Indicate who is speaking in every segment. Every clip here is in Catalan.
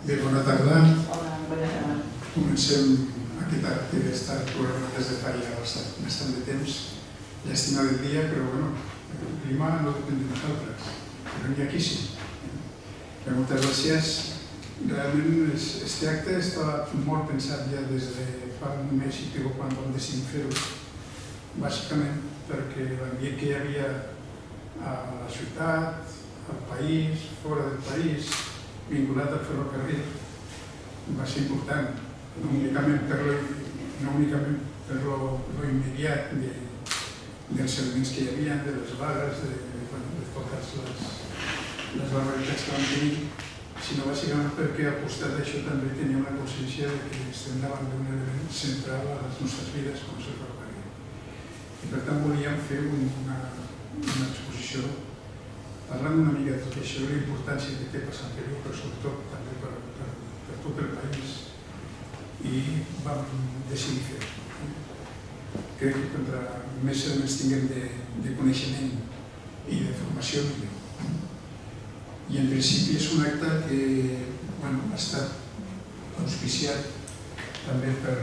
Speaker 1: Bé, bona tarda.
Speaker 2: Hola, bona tarda.
Speaker 1: Comencem aquest acte d'estar programat des de fa ja bastant de temps. Llàstima del dia, però bueno, el clima no depèn de nosaltres, però n'hi ha qui sí. Moltes gràcies. Realment, aquest acte estava molt pensat ja des de fa un mes i pico quan vam decidir fer-ho, bàsicament perquè l'ambient que hi havia a la ciutat, al país, fora del país, vinculat al ferrocarril, va ser important, no únicament per lo immediat dels elements que hi havia, de les vagues, de totes les barbaritats que vam tenir, sinó bàsicament perquè al costat d'això també tenia una consciència que estem davant d'un element central a les nostres vides, com és el ferrocarril. I per tant volíem fer una exposició parlant una mica de tot això, de la importància que té per Sant Feliu, però sobretot també per tot el país, i vam decidir fer-ho. Crec que contra més elements tinguem de coneixement i de formació millor. I en principi és un acte que ha estat auspiciat també per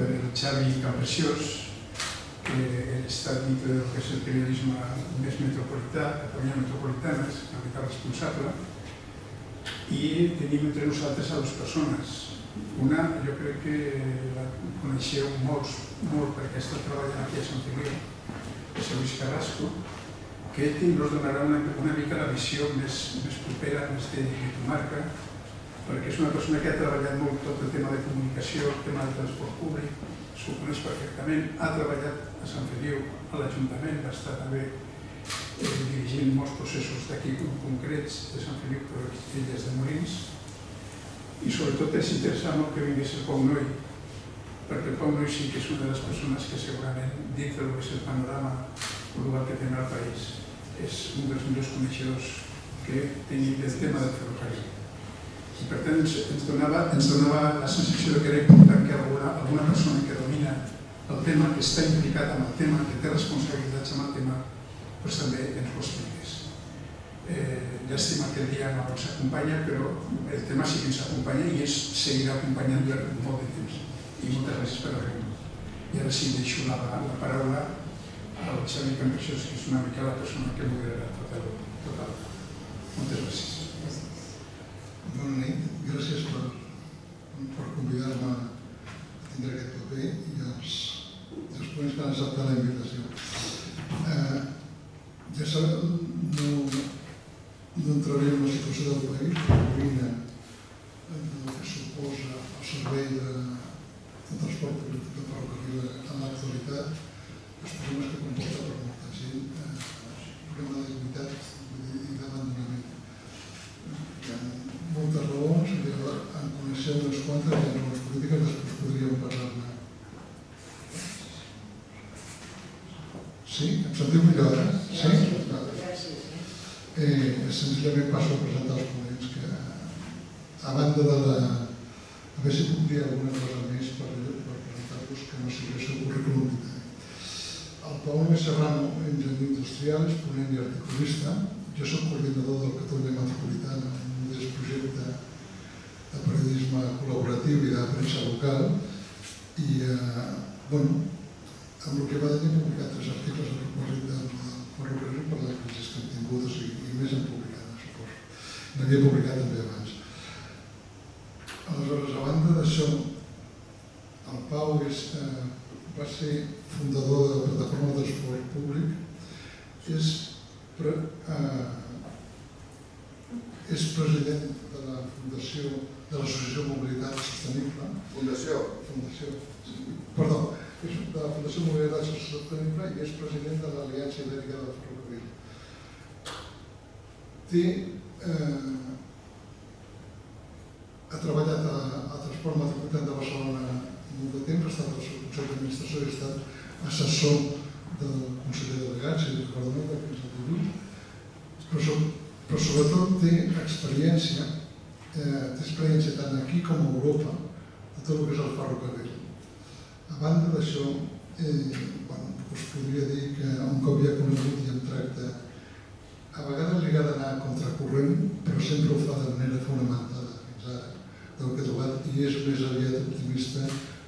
Speaker 1: el Xavi Campreciós, que està dintre del que és el periodisme més metropolità, Catalunya Metropolitana, és una mica responsable, i tenim entre nosaltres a dues persones. Una, jo crec que la coneixeu molt perquè està treballant aquí a Sant Feliu, és el Lluís Carrasco, que ens donarà una mica la visió més propera, més de comarca, perquè és una persona que ha treballat molt tot el tema de comunicació, el tema del transport públic, s'ho coneix perfectament, ha treballat a Sant Feliu, a l'Ajuntament, va estar també dirigint molts processos d'aquí concrets de Sant Feliu, però ell és de Molins, i sobretot és interessant que vingués el Pau Noi, perquè el Pau Noi sí que és una de les persones que segurament, dintre del que és el panorama global que té el país, és un dels millors coneixedors que tenim del tema del ferrocarril. I per tant ens donava la sensació que era important que alguna persona que domina el tema, que està implicat en el tema, que té responsabilitats amb el tema, doncs també ens ho expliqués. Llàstima que el dia no ens acompanya, però el tema sí que ens acompanya i ens seguirà acompanyant durant molt de temps. I moltes gràcies per arribar. I ara sí deixo la paraula al Xavi Campreciós, que és una mica la persona que moderarà tot el. Moltes gràcies.
Speaker 3: Bona nit, gràcies per convidar-me a tindre aquest paper i els ponents que han acceptat la invitació. Ja sabeu, no entraré en la situació del país, la ruïna del que suposa el servei de transport públic de ferrocarril en l'actualitat, els problemes que comporta per molta gent, el problema de dignitat i d'abandonament. Hi ha moltes raons, en coneixeu unes quantes, hi ha raons polítiques, després podríem parlar-ne. Sí? Em sentiu millor, eh? Sí? Senzillament passo a presentar els ponents que, a banda de la... A veure si puc dir alguna cosa més per presentar-vos que no sigui el seu currículum vitale. El Pau Noi Serrano, enginyer industrial, és ponent i articulista. Jo soc coordinador del Catalunya Metropolitana, un modest projecte de periodisme col·laboratiu i de premsa local. I, amb el que va dir, he publicat 3 articles a propòsit del ferrocarril per les crisis que hem tingut, i més hem publicat, suposo. N'havia publicat també abans. Aleshores, a banda d'això, el Pau va ser fundador de la Plataforma de Transport Públic, és president de la Fundació de l'Associació Mobilitat Sostenible.
Speaker 4: Fundació?
Speaker 3: Perdó, és de la Fundació Mobilitat Sostenible i és president de l'Aliança Ibèrica del Ferrocarril. Ha treballat a Transport Metropolità de Barcelona molt de temps, ha estat al seu Consell d'Administració i ha estat assessor del conseller delegats i del Parlament de fins al 18, però sobretot té experiència tant aquí com a Europa de tot el que és el ferrocarril. A banda d'això, us podria dir que un cop ja conegut i en tracte a vegades li agrada anar a contracorrent, però sempre ho fa de manera fonamentada fins ara, del que he trobat, i és més aviat optimista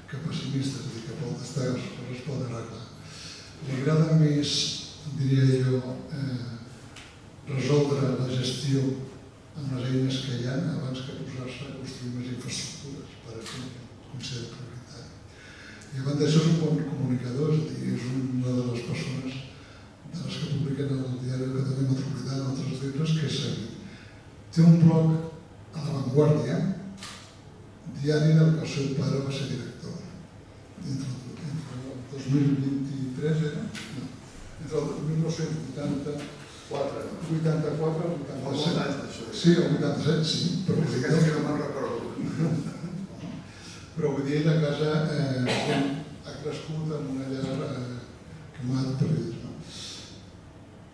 Speaker 3: que pessimista, és a dir, que pot estar, es pot arreglar. Li agrada més, diria jo, resoldre la gestió amb les eines que hi ha abans que posar-se a construir més infraestructures, per exemple, considera prioritari. I a banda d'això és un bon comunicador, és a dir, és una de les persones de les que publiquen en el diari de Catalunya Metropolitana en altres llibres que és seguit. Té un blog a La Vanguardia, diari del que el seu pare va ser director. Entre el 2023 era? No. Entre el 1984 i el 87. Sí, el 87, sí. Però vull dir que no me'n recordo. Però vull dir, la casa ha crescut en una llar que m'ha de periodisme.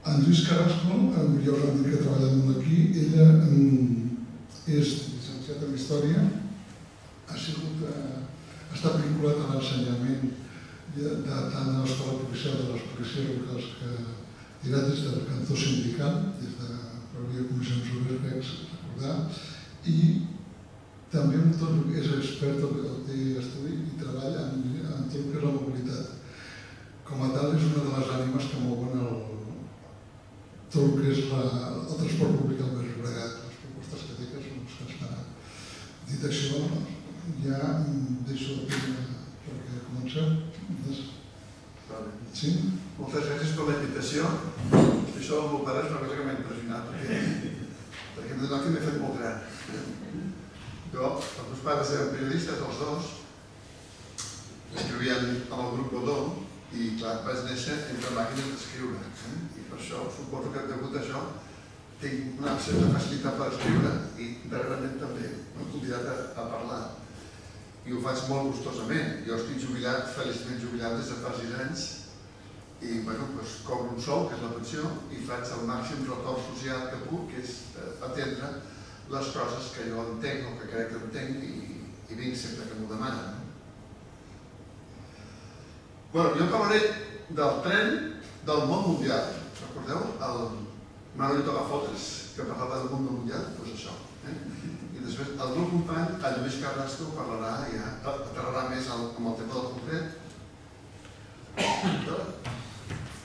Speaker 3: En Lluís Carrasco, ja us han dit que treballa molt aquí, ella és llicenciat en Història, ha estat vinculat a l'ensenyament tant a l'Escola Policial de les policies locals que dirà des del cantó sindical, des de la via Comissions Obreres, recordar, i també és expert en té estudi i treballa en tot el que és la mobilitat. Com a tal, és una de les ànimes que mouen tot el que és el transport públic al Baix Llobregat, les propostes que té, que són les que es faran. Dit això, ja deixo de dir perquè comencem. Sí?
Speaker 2: Moltes gràcies per la invitació. Això del meu pare és una cosa que m'ha impressionat, perquè m'he donat que m'he fet molt gran. Els meus pares eren periodistes, els dos, escrivien amb el grup Godó, i clar, vaig néixer entre màquines d'escriure. I per això, suposo que degut a això, tinc una certa facilitat per escriure i darrerament també m'he convidat a parlar. I ho faig molt gustosament. Jo estic jubilat, feliçment jubilat des de fa 6 anys, i cobro un sou, que és la pensió, i faig el màxim retorn social que puc, que és atendre les coses que jo entenc o que crec que entenc i vinc sempre que m'ho demanen. Jo parlaré del tren del món mundial. Recordeu? El Manolito Gafotes, que parlava del món mundial? Doncs això. I després el meu company, el Lluís Carrasco, parlarà ja, aterrarà més amb el tema del concret.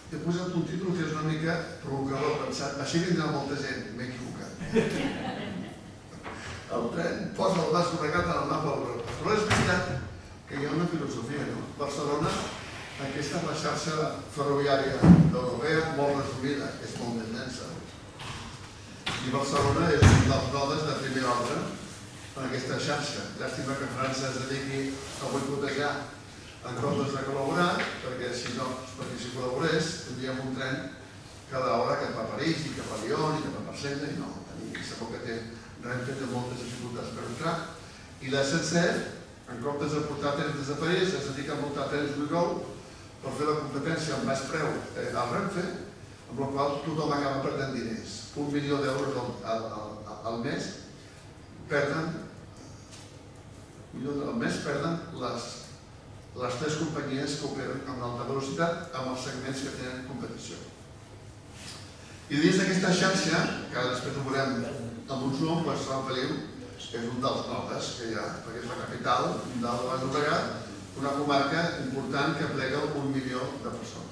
Speaker 2: He posat un títol que és una mica provocador, pensat, així vindrà molta gent, m'he equivocat. El tren posa el Baix Llobregat en el mapa d'Europa. Però és veritat que hi ha una filosofia, no? Barcelona, aquesta és la xarxa ferroviària europea, molt resumida, és molt més densa. I Barcelona és un dels nodes de primer ordre en aquesta xarxa. Llàstima que França es dediqui a boicotejar en comptes de col·laborar, perquè si col·laborés tindríem un tren cada hora cap a París i cap a Lyon i cap a Marsella, i no, segur que té Renfe té moltes dificultats per entrar. I la SNCF, en comptes de portar trens des de París, es dedica a portar trens d'Uigou per fer la competència amb baix preu al Renfe, amb la qual tothom acaba perdent diners. 1 milió d'euros al mes perden les 3 companyies que operen amb alta velocitat amb els segments que tenen competició. I dins d'aquesta xarxa, que ara després ho veurem amb un zoom, Sant Feliu és un dels nodes que hi ha, perquè és la capital del Baix Llobregat, una comarca important que aplega 1 milió de persones.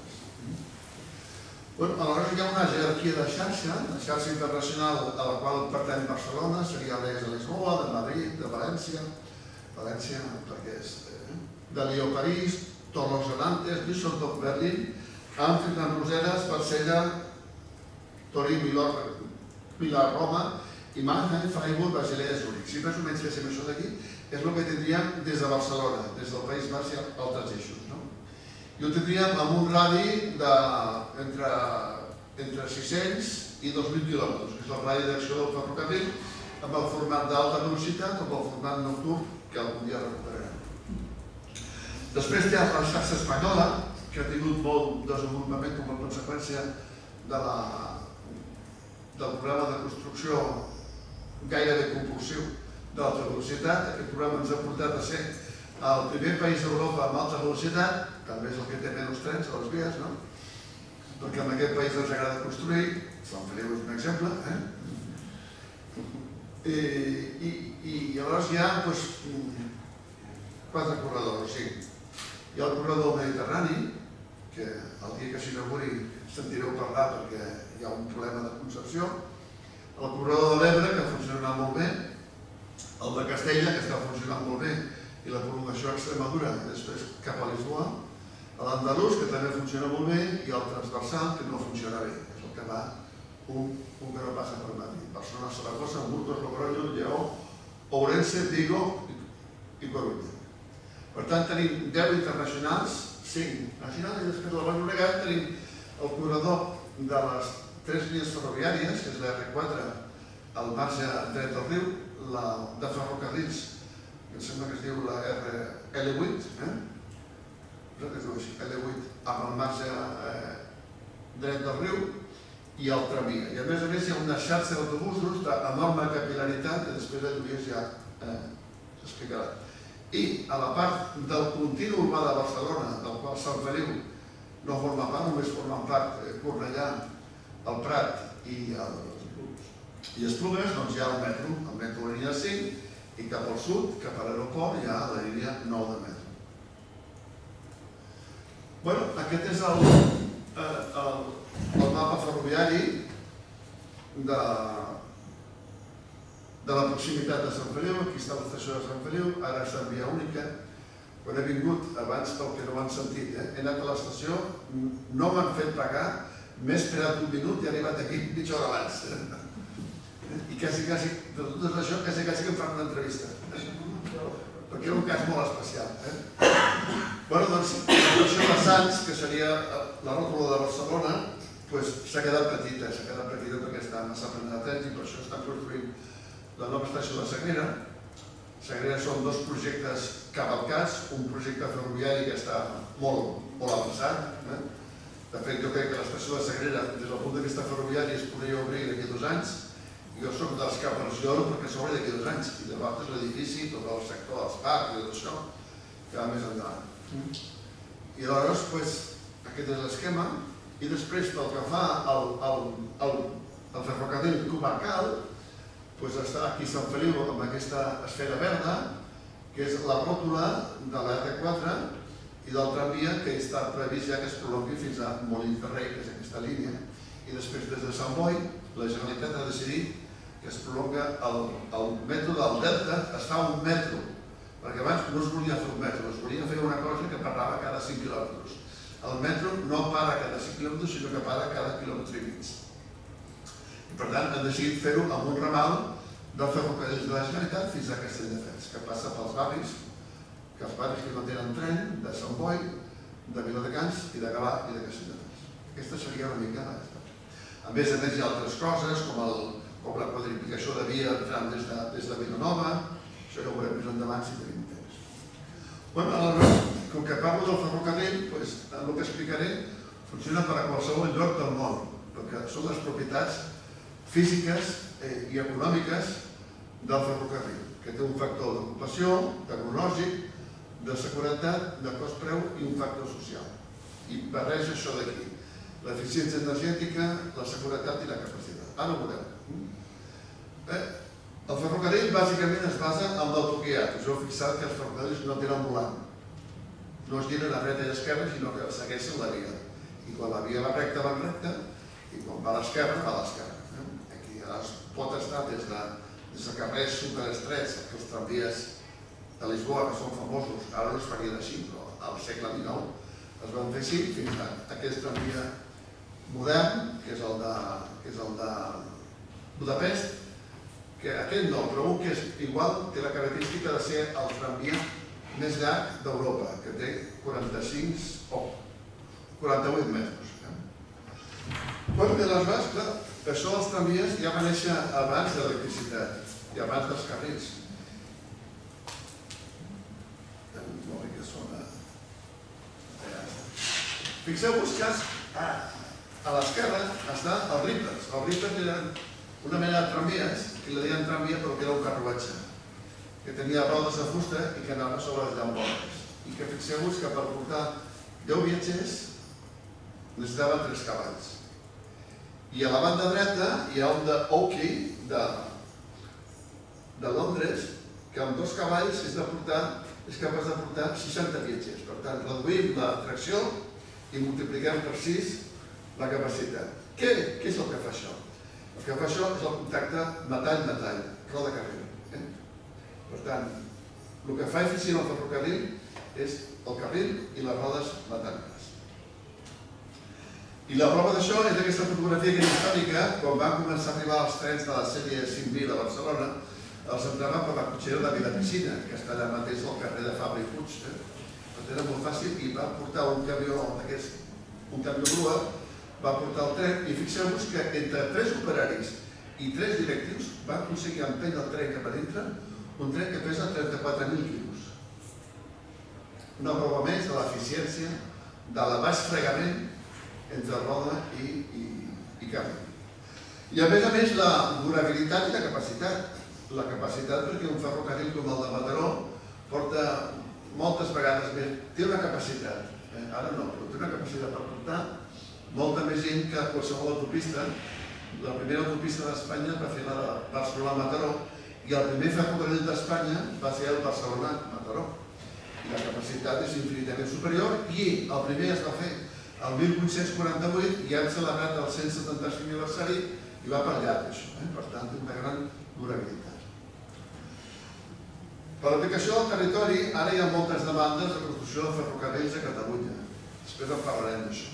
Speaker 2: Aleshores hi ha una jerarquia de xarxa, la xarxa internacional a la qual pertany Barcelona, seria l'ES de Lisboa, de Madrid, de València, perquè és de Lió, París, Toulouse, Nantes, Düsseldorf, Berlín, Amsterdam, Brussel·les, Marsella, Torí, Milà, Roma, i Mannheim, Freiburg, Basilea, Zúrich. Si més o menys féssim això d'aquí, és el que tindríem des de Barcelona, des del País Basc i altres eixos. I ho tindríem amb un radi entre 600 i 2.000 quilòmetres, que és el radi d'acció del ferrocarril, amb el format d'alta velocitat o amb el format nocturn, que algun dia recuperarem. Després hi ha la xarxa espanyola, que ha tingut molt desenvolupament com a conseqüència del programa de construcció gairebé compulsiu d'alta velocitat. Aquest programa ens ha portat a ser el primer país d'Europa amb alta velocitat, també és el que té menys trens a les vies, perquè en aquest país ens agrada construir, Sant Feliu és un exemple, i llavors hi ha 4 corredors, o sigui, hi ha el corredor mediterrani, que el dia que s'inauguri sentireu parlar perquè hi ha un problema de concepció, el corredor de l'Ebre, que funciona molt bé, el de Castella, que està funcionant molt bé, i la prolongació a Extremadura, i després cap a Lisboa, l'andalús, que també funciona molt bé, i el transversal, que no funciona bé, és el que va un que no passa per Madrid. Barcelona, Saragossa, Burgos, Logroño, Lleó, Ourense, Vigo i Corunya. Per tant, tenim 10 internacionals, 5 nacionals, i després al Baix Llobregat tenim el corredor de les 3 línies ferroviàries, que és la R4, al marge dret del riu, la de ferrocarrils, que em sembla que es diu la L8, L8 amb el marge dret del riu, i el tramvia. I a més hi ha una xarxa d'autobusos d'enorme capil·laritat, que després de Lluís ja s'explicarà. I a la part del continu urbà de Barcelona, del qual Sant Feliu no forma part, només formen part Cornellà, el Prat i Esplugues, doncs hi ha el metro la línia 5, i cap al sud, cap a l'aeroport, hi ha la línia 9 de metro. Bueno, aquest és el mapa ferroviari de la proximitat de Sant Feliu. Aquí està l'estació de Sant Feliu, ara està en via única. Quan he vingut, abans pel que no ho han sentit, he anat a l'estació, no m'han fet pagar, m'he esperat un minut i he arribat aquí mitja hora abans. I quasi, de tot això, quasi que em fan una entrevista. Perquè era un cas molt especial. Bé, doncs, l'estació de Sants, que seria la ròtula de Barcelona, s'ha quedat petita perquè està massa plena de trens i per això estan construint la nova estació de Sagrera. Sagrera són 2 projectes cavalcats, un projecte ferroviari que està molt avançat. De fet, jo crec que l'estació de Sagrera, des del punt de vista ferroviari, es podria obrir d'aquí 2 anys. Jo soc dels que pressiono perquè s'obri d'aquí 2 anys. I llavors l'edifici, tot el sector dels parcs i tot això, que va més endavant. I llavors, aquest és l'esquema. I després, pel que fa al ferrocarril comarcal, està aquí Sant Feliu amb aquesta esfera verda, que és la ròtula de la R4 i del tramvia, que està previst ja que es prolongui fins a Molins de Rei, que és aquesta línia. I després, des de Sant Boi, la Generalitat ha decidit que es prolonga el metro del Delta, es fa un metro, perquè abans no es volia fer un metro, es volia fer una cosa que parava cada 5 quilòmetres. El metro no para cada 5 quilòmetres, sinó que para cada quilòmetre i mig. I per tant, han decidit fer-ho amb un ramal del ferrocarril de la Generalitat fins a Castelldefels, que passa pels barris, que els barris que no tenen tren, de Sant Boi, de Viladecans i de Gavà i de Castelldefels. Aquesta seria una mica la història. A més, hi ha altres coses, com la quadriplicació de via entrant des de Vilanova, això ja ho veurem més endavant si tenim temps. Com que parlo del ferrocarril, el que explicaré funciona per a qualsevol lloc del món, perquè són les propietats físiques i econòmiques del ferrocarril, que té un factor d'ocupació, tecnològic, de seguretat, de cost-preu i un factor social. I barreja això d'aquí, l'eficiència energètica, la seguretat i la capacitat. Ara ho veurem. El ferrocarril bàsicament es basa en l'autoguiat. Us heu fixat que els ferrocarrils no tenen volant. No es giren a dreta i a esquerra, sinó que segueixen la via. I quan la via va recta, va recta, i quan va a l'esquerra, va a l'esquerra. Aquí pot estar des de carrers superestrets, que els tramvies de Lisboa, que són famosos, ara no es farien així, però al segle XIX es van fer així, fins a aquest tramvia modern, que és el de Budapest, que aquest no, però un que és igual, té la característica de ser el tramvia més llarg d'Europa, que té 48 metres. Quan ve les bases, clar, això dels tramvies ja va néixer abans de l'electricitat i abans dels carrils. Fixeu-vos que a l'esquerra està el Rippers. Els Rippers eren una mena de tramvies, que li deien tramvia però que era un carruatge, que tenia rodes de fusta i que anava sobre les llambordes. I que fixeu-vos que per portar 10 viatgers necessitaven 3 cavalls. I I a la banda dreta hi ha un de Oakley, de Londres, que amb 2 cavalls és capaç de portar 60 viatgers. Per tant, reduïm la tracció i multipliquem per 6 la capacitat. Què és el que fa això? El que fa això és el contacte metall-metall, roda-carril. Per tant, el que fa eficient el ferrocarril és el carril i les rodes metàl·liques. I la prova d'això és aquesta fotografia que és històrica. Quan van començar a arribar els trens de la sèrie 5000 a Barcelona, els entraven per la cotxera de Vilapiscina, que està allà mateix al carrer de Fabra i Puig. Era molt fàcil i va portar un camió grua, va portar el tren i fixeu-vos que entre 3 operaris i 3 directius van aconseguir empènyer el tren cap a dintre, un tren que pesa 34.000 quilos. Una prova més de l'eficiència, de l'abaix fregament entre roda i carro. I a més la durabilitat i la capacitat. La capacitat perquè un ferrocarril com el de Mataró porta moltes vegades més, té una capacitat, ara no, però té una capacitat per portar molta més gent que qualsevol autopista. La primera autopista d'Espanya va fer la de Barcelona-Mataró i el primer ferrocarril d'Espanya va ser el Barcelona-Mataró. I la capacitat és infinitament superior i el primer es va fer el 1848 i hem celebrat el 175 aniversari i va per llarg això. Per tant, té una gran durabilitat. Per l'aplicació del territori, ara hi ha moltes demandes de construcció de ferrocarrils a Catalunya. Després en parlarem d'això.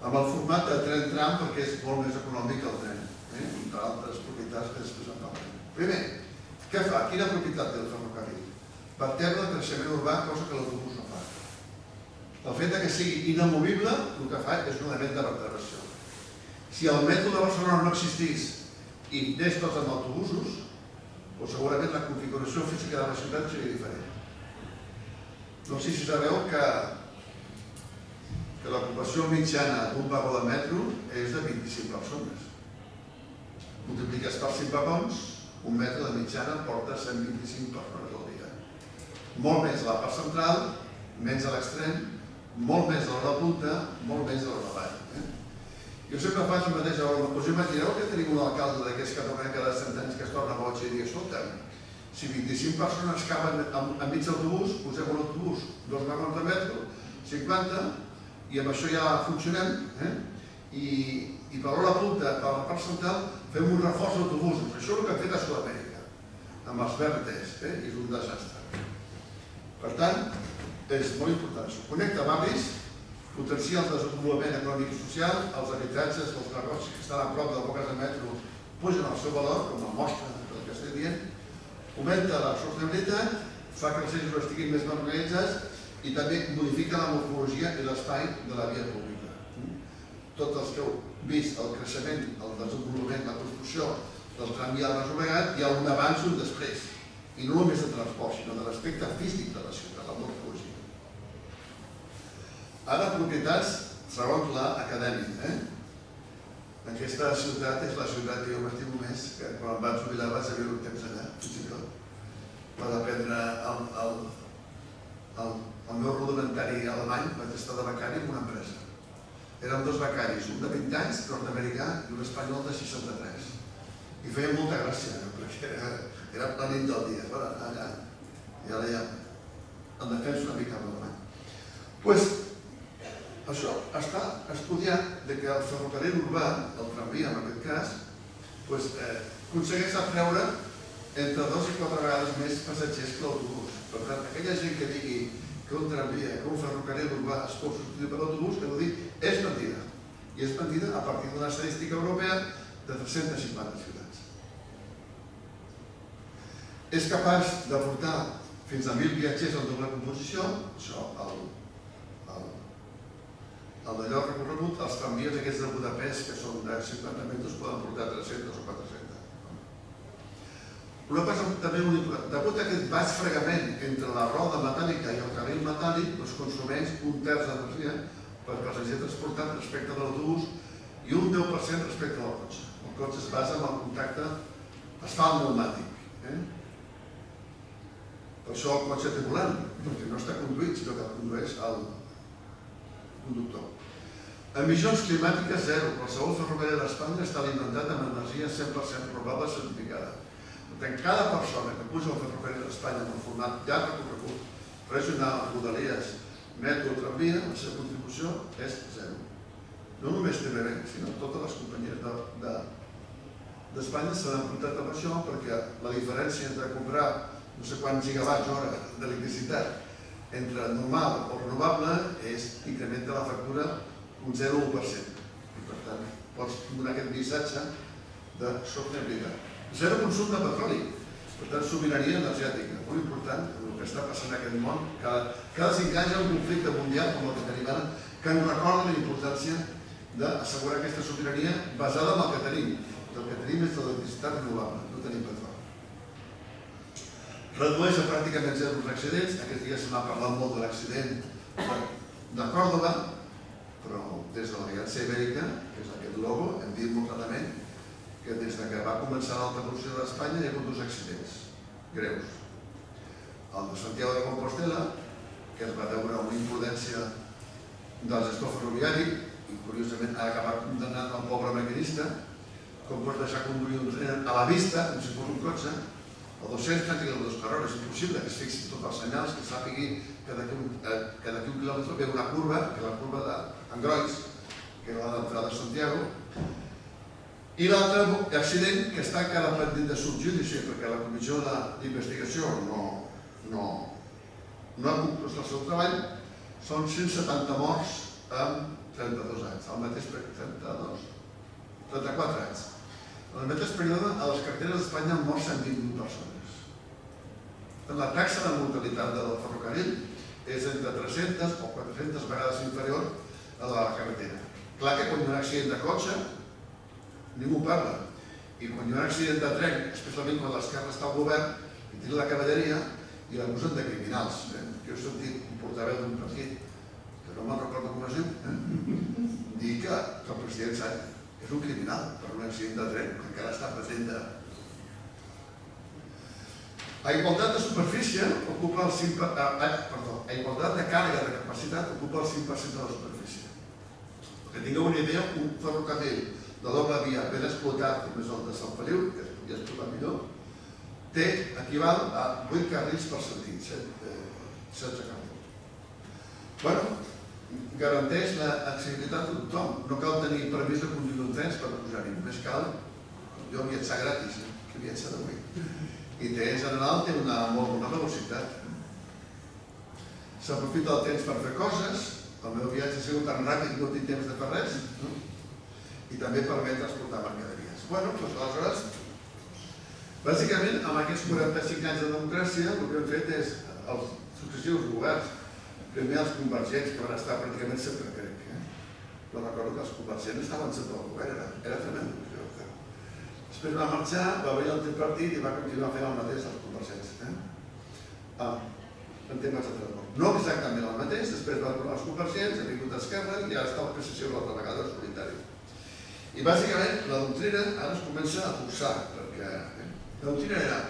Speaker 2: Amb el format de tren-tram perquè és molt més econòmic el tren, entre altres propietats que després en parlarem. Primer, què fa? Quina propietat té el ferrocarril? Vertebra el creixement urbà, cosa que l'autobús no fa. El fet que sigui inamovible, el que fa és un element de vertebració. Si el metro de Barcelona no existís i anés tots amb autobusos, doncs segurament la configuració física de la ciutat seria diferent. No sé si sabeu que l'ocupació mitjana d'un vagó de metro és de 25 persones. Multipliques per 5 vagons, un metro de mitjana porta 125 persones al dia. Molt més a la part central, menys a l'extrem, molt més a l'hora punta, molt més a l'hora avall. Jo sempre faig el mateix, us imagineu que tenim un alcalde d'aquests que tornen cada 100 anys que es torna boig i diu, escolta'm, si 25 persones caben enmig d'autobús, posem un autobús, 2 vagons de metro, 50, i amb això ja funcionem, i per l'hora punta, per la part central, fem un reforç d'autobusos. Això és el que hem fet a Sud-amèrica, amb els BRTs, i és un desastre. Per tant, és molt important això. Connecta barris, potencia el desenvolupament econòmic i social, els habitatges, els negocis que estan a prop de boques de metro pugen el seu valor, com a mostra del que estic dient, augmenta la sostenibilitat, fa que els eixos estiguin més ben organitzats i també modifica la morfologia i l'espai de la via pública. Tots els que heu vist el creixement, el desenvolupament, la construcció del tramvia al Baix Llobregat, hi ha un abans i un després, i no només de transport, sinó de l'aspecte físic de la ciutat, la morfologia. Ara, propietats, segons l'acadèmia. Aquesta ciutat és la ciutat que jo m'estimo més, que quan em vaig jubilar vaig viure un temps allà, fins i tot. Vaig aprendre el meu rudimentari alemany, vaig estar de becari en una empresa. Eren 2 becaris, un de 20 anys, nord-americà, i un espanyol de 63. I feia molta gràcia, perquè era la nit del dia, allà, i ara ja en defensa una mica l'alemany. Doncs això està estudiat que el ferrocarril urbà, el tramvia en aquest cas, aconsegueix atreure entre 2 i 4 vegades més passatgers que l'autobús. Per tant, aquella gent que digui que un tramvia, que un ferrocarril urbà es pot substituir per l'autobús, que no dic, és mentida. I és mentida a partir d'una estadística europea de 350 ciutats. És capaç de portar fins a 1.000 viatgers en doble composició, això, el d'allò recorregut, els tramvies aquests de Budapest, que són de 50 metres, poden portar 300 o 400. Una cosa també molt important, degut a aquest baix fregament entre la roda metàl·lica i el carril metàl·lic, consumeix un terç d'energia perquè els hagi transportat respecte de l'autobús i un 10% respecte al cotxe. El cotxe es basa en el contacte asfalt pneumàtic. Per això el cotxe té volant, perquè no està conduït, sinó que el condueix el conductor. Emissions climàtiques zero. Qualsevol ferrocarril d'Espanya està alimentat amb energia 100% renovable certificada. Per tant, cada persona que puja al ferrocarril d'Espanya en el format llarg recorregut, regional, rodalies, metro o tramvia, la seva contribució és zero. No només TVB, sinó totes les companyies d'Espanya s'han enfrontat amb això perquè la diferència entre comprar no sé quants gigawatts hora d'electricitat entre normal o renovable incrementa la factura un 0,1%. I per tant, pots donar aquest missatge de sostenibilitat. Zero consum de petroli. Per tant, sobirania energètica. Molt important el que està passant en aquest món. Cada 5 anys hi ha un conflicte mundial com el que tenim ara que ens recorda la importància d'assegurar aquesta sobirania basada en el que tenim. El que tenim és l'electricitat renovable, no tenim petroli. Redueix a pràcticament zero els accidents. Aquests dies se n'ha parlat molt de l'accident de Còrdova, però des de l'Aliança Ibèrica, que és aquest logo, hem dit molt clarament que des que va començar l'alta evolució d'Espanya hi ha hagut 2 accidents greus. El de Santiago de Compostela, que es va deure una imprudència del gestor ferroviari i curiosament ha acabat condemnant el pobre maquinista, com pots deixar conduir un tren a la vista, com si fos un cotxe, a 230 km per hora. És impossible que es fixin tots els senyals, que sàpigui que d'aquí un quilòmetre ve una curva, que és la curva d'Angrois, que era la d'entrada de Santiago, i l'altre accident que està encara pendent de subjudici, perquè la comissió d'investigació no ha conclòs el seu treball, són 170 morts en 32 anys, al mateix període, 34 anys. En el mateix període, a les carreteres d'Espanya han mort 120.000 persones. La taxa de mortalitat del ferrocarril és entre 300 o 400 vegades inferior a la de la carretera. Clar que quan hi ha un accident de cotxe, ningú parla. I quan hi ha un accident de tren, especialment quan l'esquerra està al govern, i tira la cavalleria i l'acusen de criminals. Jo he sentit un portaveu d'un partit, que no me'n recordo com es diu, dir que el president Sánchez és un criminal per un accident de tren, que encara està present de... A igualtat de superfície ocupa el 5%, a igualtat de càrrega de capacitat ocupa el 5% de la superfície. Que tingueu una idea, un ferrocarril de doble via ben explotat, com és el de Sant Feliu, que es podria explotar millor, té equival a 8 carrils per sentit, 16 carrils. Bueno, garanteix l'accessibilitat a tothom. No cal tenir permís de conduir un tren per pujar-hi. Només cal, jo viatjar gratis, que viatjar d'avui. I en general té una molt bona velocitat. S'aprofita el temps per fer coses. El meu viatge ha sigut tan ràpid que no tinc temps de fer res. I també permet transportar mercaderies. Bueno, doncs aleshores, bàsicament, amb aquests 45 anys de democràcia, el que hem fet és els successius governs, primer els convergents, que van estar pràcticament sempre, crec. Però recordo que els convergents estaven sempre al govern, era tremendo. Després va marxar, va venir el tripartit i va continuar fent el mateix als convergents. En temes de transport. No exactament el mateix, després van tornar els convergents, ha vingut d'Esquerra i ara està el PSC l'altra vegada solitari. I bàsicament la doctrina ara es comença a forçar, perquè la doctrina era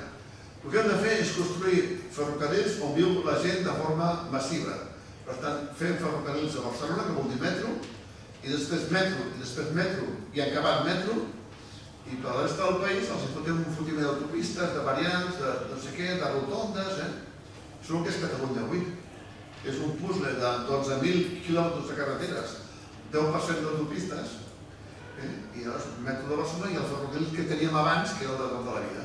Speaker 2: el que hem de fer és construir ferrocarrils on viu la gent de forma massiva. Per tant, fem ferrocarrils a Barcelona, que vol dir metro, i després metro, i acabat metro, i per la resta del país els fotem un fotiment d'autopistes, de variants, de no sé què, de rotondes, Això que és Catalunya avui. És un puzzle de 12.000 quilòmetres de carreteres, 10% d'autopistes, i el metro de Barcelona i el ferrocarril que teníem abans, que era el de tota la vida,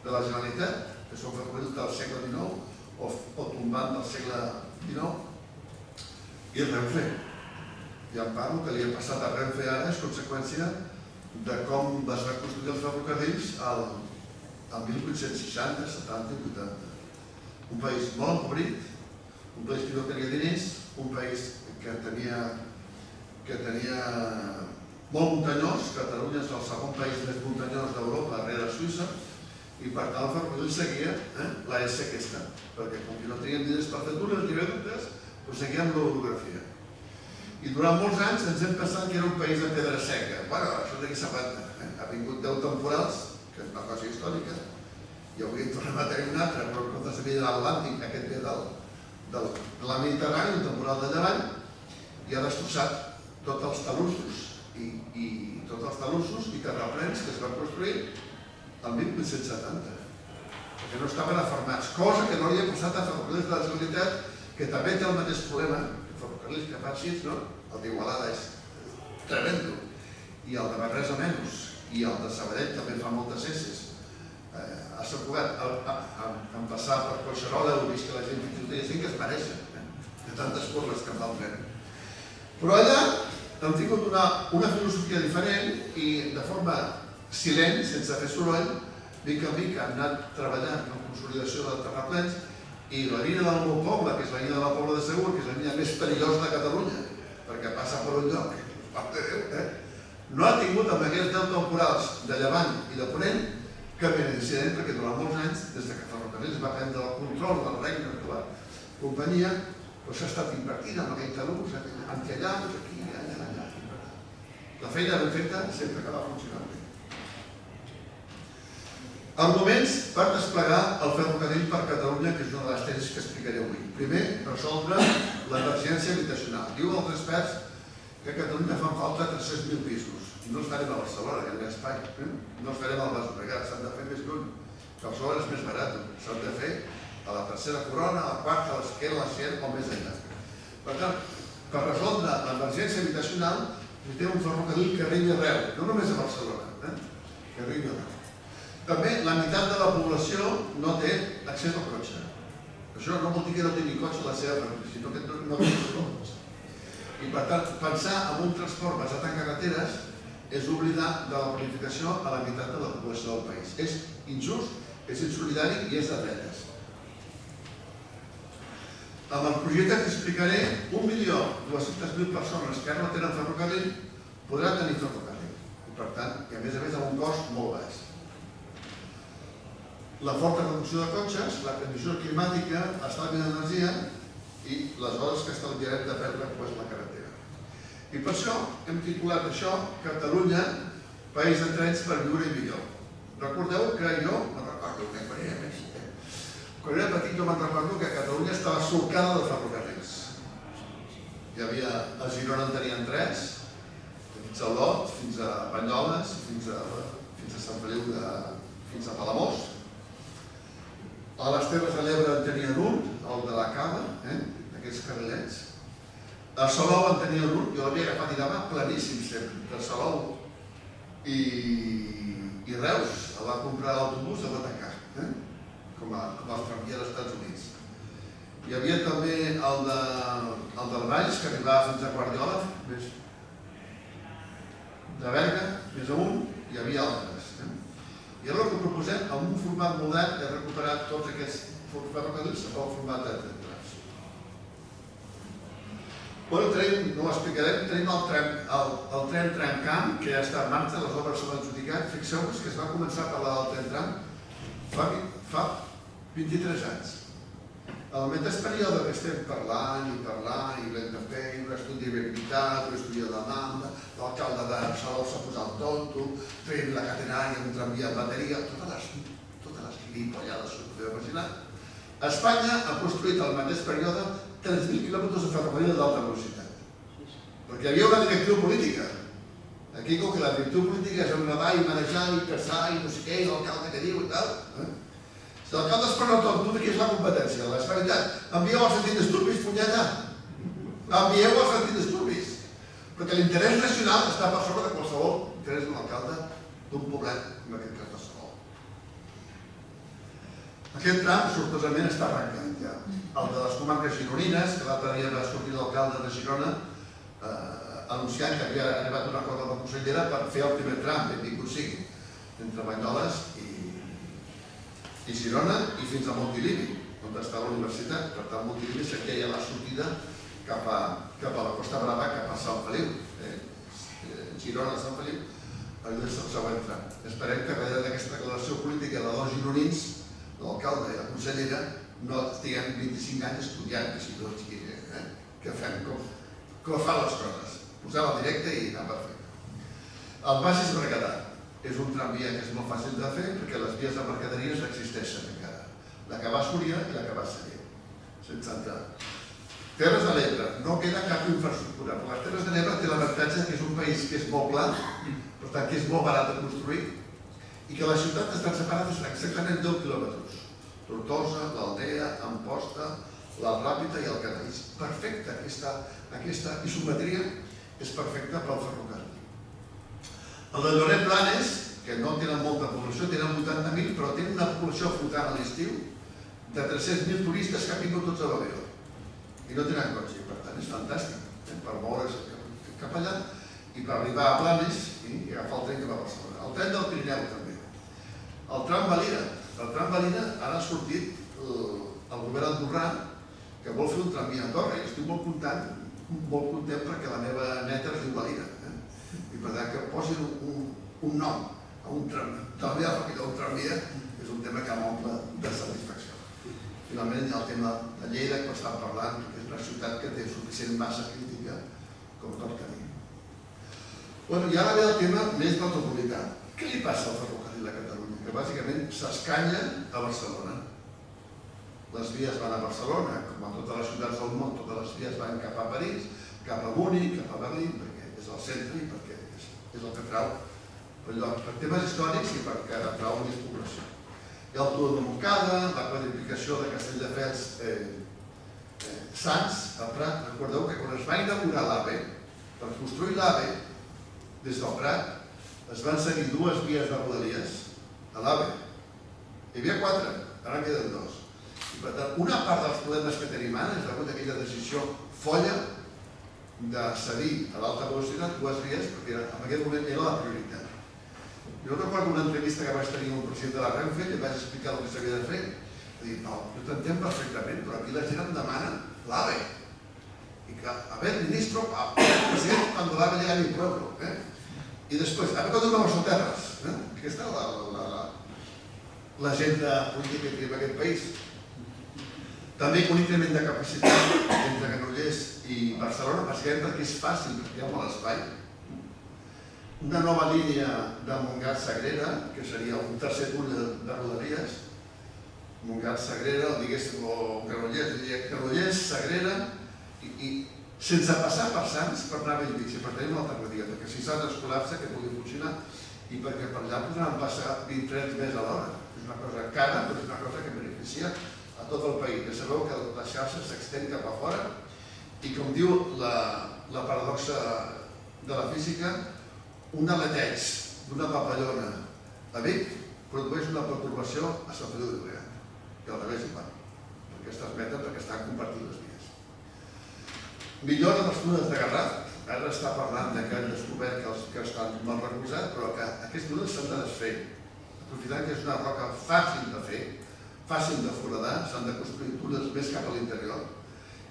Speaker 2: de la Generalitat, que són ferrocarrils del segle XIX o tombant del segle XIX, i el Renfe. Ja em parlo que li ha passat a Renfe ara és conseqüència de com es va construir els ferrocarrils al 1860, 70 i 80. Un país molt empobrit, un país que no tenia diners, un país que tenia molt muntanyós. Catalunya és el segon país més muntanyós d'Europa, darrere Suïssa, i per tant el ferrocarril seguia l'AS aquesta, perquè com que no teníem diners per fer túnels ni viaductes, doncs seguíem l'orografia. I durant molts anys ens hem pensat que era un país de pedra seca. Bueno, això d'aquí s'aguanta. Ha vingut 10 temporals, que és una cosa històrica, i avui en tornem a tenir un altre, però en comptes de venir de l'Atlàntic, aquest ve de la Mediterrània, un temporal de llevant, i ha destrossat tots els talussos i terraplens que es van construir el 1770, perquè no estaven afermats, cosa que no li ha passat a ferrocarrils de la Generalitat, que també té el mateix problema, que ferrocarrils que fan així, no? El d'Igualada és tremendo, i el de Manresa menys, i el de Sabadell també fa moltes esses. Ha supogat, en passar per Collserola, heu vist que la gent fins i tot hi ha gent que es mereixen, de tantes curves que fa el tren. Però allà hem tingut una filosofia diferent i de forma silent, sense fer soroll, mica en mica han anat treballant en consolidació de terraplens i la línia del meu poble, que és la línia de la Pobla de Segur, que és la línia més perillosa de Catalunya, perquè passa per un lloc, no ha tingut amb aquests 10 temporals de Llevant i de Ponent cap incident, perquè durant molts anys, des que Ferrocarrils va prendre el control del regne de la companyia, s'ha estat invertint en aquell talús, antiallams, aquí, allà. La feina ben feta sempre que va funcionar bé. Arguments per desplegar el ferrocarril per Catalunya, que és una de les tesis que explicaré avui. Primer, resoldre l'emergència habitacional. Diuen els experts que a Catalunya fan falta 300.000 pisos. No els farem a Barcelona, que hi ha espai. No els farem al Baix Llobregat, s'han de fer més lluny. Barcelona és més barat, s'han de fer a la tercera corona, a la quarta, a l'esquerra, a la sierra o més enllà. Per tant, per resoldre l'emergència habitacional, necessitem un ferrocarril que arribi arreu, no només a Barcelona, que arribi arreu. També la meitat de la població no té accés al cotxe. Això no vol dir que no tingui cotxe a la seva família, sinó que no té cotxe. I per tant, pensar en un transport basat en carreteres és oblidar de la planificació a la meitat de la població del país. És injust, és insolidari i és de dretes. Amb el projecte que explicaré, 1.200.000 persones que ara no tenen ferrocarril podran tenir ferrocarril. I per tant, i a més amb un cost molt baix. La forta reducció de cotxes, la condició climàtica, l'estalvi d'energia i les hores que estalviarem de perdre la carretera. I per això hem titulat això Catalunya, país de trens per viure i millor. Recordeu que jo, me'n recordo, quan era petit jo me'n recordo que Catalunya estava solcada de ferrocarrils. Hi havia, a Girona en tenien 3, fins a Lot, fins a Banyoles, fins a Sant Feliu, fins a Palamós. A les Terres de l'Ebre en tenien un, el de la Cava, aquests carrilets. A Salou en tenien un, jo l'havia agafat i anava planíssim sempre. De Salou i Reus el va comprar l'autobús de Matacà, com els tramvies dels Estats Units. Hi havia també el del Valls, que arribava fins a Guardiola, de Berga, més amunt, hi havia altres. I ara el que proposem, amb un format modern, és recuperar tots aquests ferrocarrils en el format de trens. No ho explicarem, tenim el tren tramcamp, que ja està en marxa, les obres s'han adjudicat. Fixeu-vos que es va començar a parlar del tren tram fa 23 anys. El mateix període que estem parlant, i l'hem de fer, un estudi de viabilitat, un estudi de demanda, l'alcalde de Salou s'ha posat el tonto, fent la catenària, un tramvia en bateria, totes les gilipollades que us podeu imaginar. Espanya ha construït al mateix període 3.000 quilòmetres de ferrocarril d'alta velocitat. Perquè hi havia una directriu política. Aquí, com que la directriu política és enredar i manejar i pensar i no sé què, i l'alcalde que diu i tal. Si l'alcalde es pren el tonto, aquí és la competència. La veritat, envieu els antidisturbis, punyeta. Envieu els antidisturbis. Perquè l'interès nacional està per sobre de qualsevol interès de l'alcalde d'un poblet, en aquest cas de Salou. Aquest tram, sortosament, està arrencat ja. El de les comarques gironines, que l'altre dia va sortir l'alcalde de Girona anunciant que havia arribat un acord amb la consellera per fer el primer tram, benvingut sigui, entre Banyoles i Girona i fins a Montilivi, on està la universitat. Per tant, Montilivi seria ja la sortida cap a la Costa Brava, cap a Sant Feliu. Girona, Sant Feliu, allò és el següent tram. Esperem que darrere d'aquesta declaració política de dos gironins, l'alcalde i la consellera, no estiguem 25 anys estudiant que fem com fan les coses. Posar-la directa i anar per fer. El Bages Berguedà és un tramvia que és molt fàcil de fer perquè les vies de mercaderies existeixen encara. La que va a Súria i la que va a Sallent, sense entrar. Terres de l'Ebre, no queda cap infraestructura, però les Terres de l'Ebre té l'avantatge que és un país que és molt pla, per tant que és molt barat de construir, i que les ciutats estan separades exactament 10 quilòmetres. Tortosa, l'Aldea, Amposta, la Ràpita i el Canells. Perfecte, aquesta isometria és perfecta pel ferrocarril. El de Lloret Blanes, que no tenen molta població, tenen 80.000, però tenen una població flotant a l'estiu de 300.000 turistes que han vingut tots a Bavió. I no tenen cotxe, per tant és fantàstic per moure's cap allà i per arribar a Blanes i agafar el tren que va a Barcelona. El tren del Pirineu també. El tram Valira, ara ha sortit el govern andorrà que vol fer un tramvia a Andorra i estic molt content perquè la meva neta es diu Valira. I per tant que posin un nom a un tramvia, perquè un tramvia és un tema que m'omple de satisfacció. Finalment hi ha el tema de Lleida, que estan parlant, que és una ciutat que té suficient massa crítica com tot camí. I ara ve el tema més metropolità. Què li passa al ferrocarril a Catalunya? Que bàsicament s'escanya a Barcelona. Les vies van a Barcelona, com a totes les ciutats del món, totes les vies van cap a París, cap a Múnich, cap a Berlín, perquè és el centre i perquè és el que trau per temes històrics i perquè atrau més població. Hi ha el túnel de Montcada, la quadriplicació de Castelldefels Sants, a Prat. Recordeu que quan es va inaugurar l'AVE, per construir l'AVE, des del Prat es van seguir 2 vies de rodalies a l'AVE. Hi havia 4, ara en queden 2. I per tant, una part dels problemes que tenim ara és degut a aquella decisió folla de cedir a l'alta velocitat 2 vies, perquè en aquell moment era la prioritat. Jo recordo una entrevista que vaig tenir amb el president de la Renfe i vaig explicar el que s'havia de fer. Va dir, no, jo t'entenc perfectament, però aquí la gent em demana l'AVE. I que, a ver, ministro, president, cuando l'AVE llega a mi pueblo. I després, a ver, cuando vamos a terres. Aquesta és l'agenda política que té en aquest país. També un increment de capacitat entre Granollers i Barcelona, bàsicament perquè és fàcil, perquè hi ha molt espai. Una nova línia de Montgat-Sagrera, que seria un tercer túnel de rodalies. Montgat-Sagrera, diguéssim, o Granollers, Sagrera, i sense passar per Sants per anar a Bellvitge, per tenir una alternativa, perquè si Sants es col·lapsa, que pugui funcionar, i perquè per allà podran passar 20 trens més a l'hora. És una cosa cara, però és una cosa que beneficia a tot el país. Ja sabeu que la xarxa s'extén cap a fora i, com diu la paradoxa de la física, un aleteig d'una papallona a Vic produeix una pertorbació a Sant Feliu de Llobregat. I al revés igual, perquè es transmeten perquè estan compartint les vies. Millora dels túnels de Garraf. Ara està parlant que han descobert que estan mal recolzats, però que aquests túnels s'han de desfer. Aprofitant que és una roca fàcil de fer, fàcil de foradar, s'han de construir túnels més cap a l'interior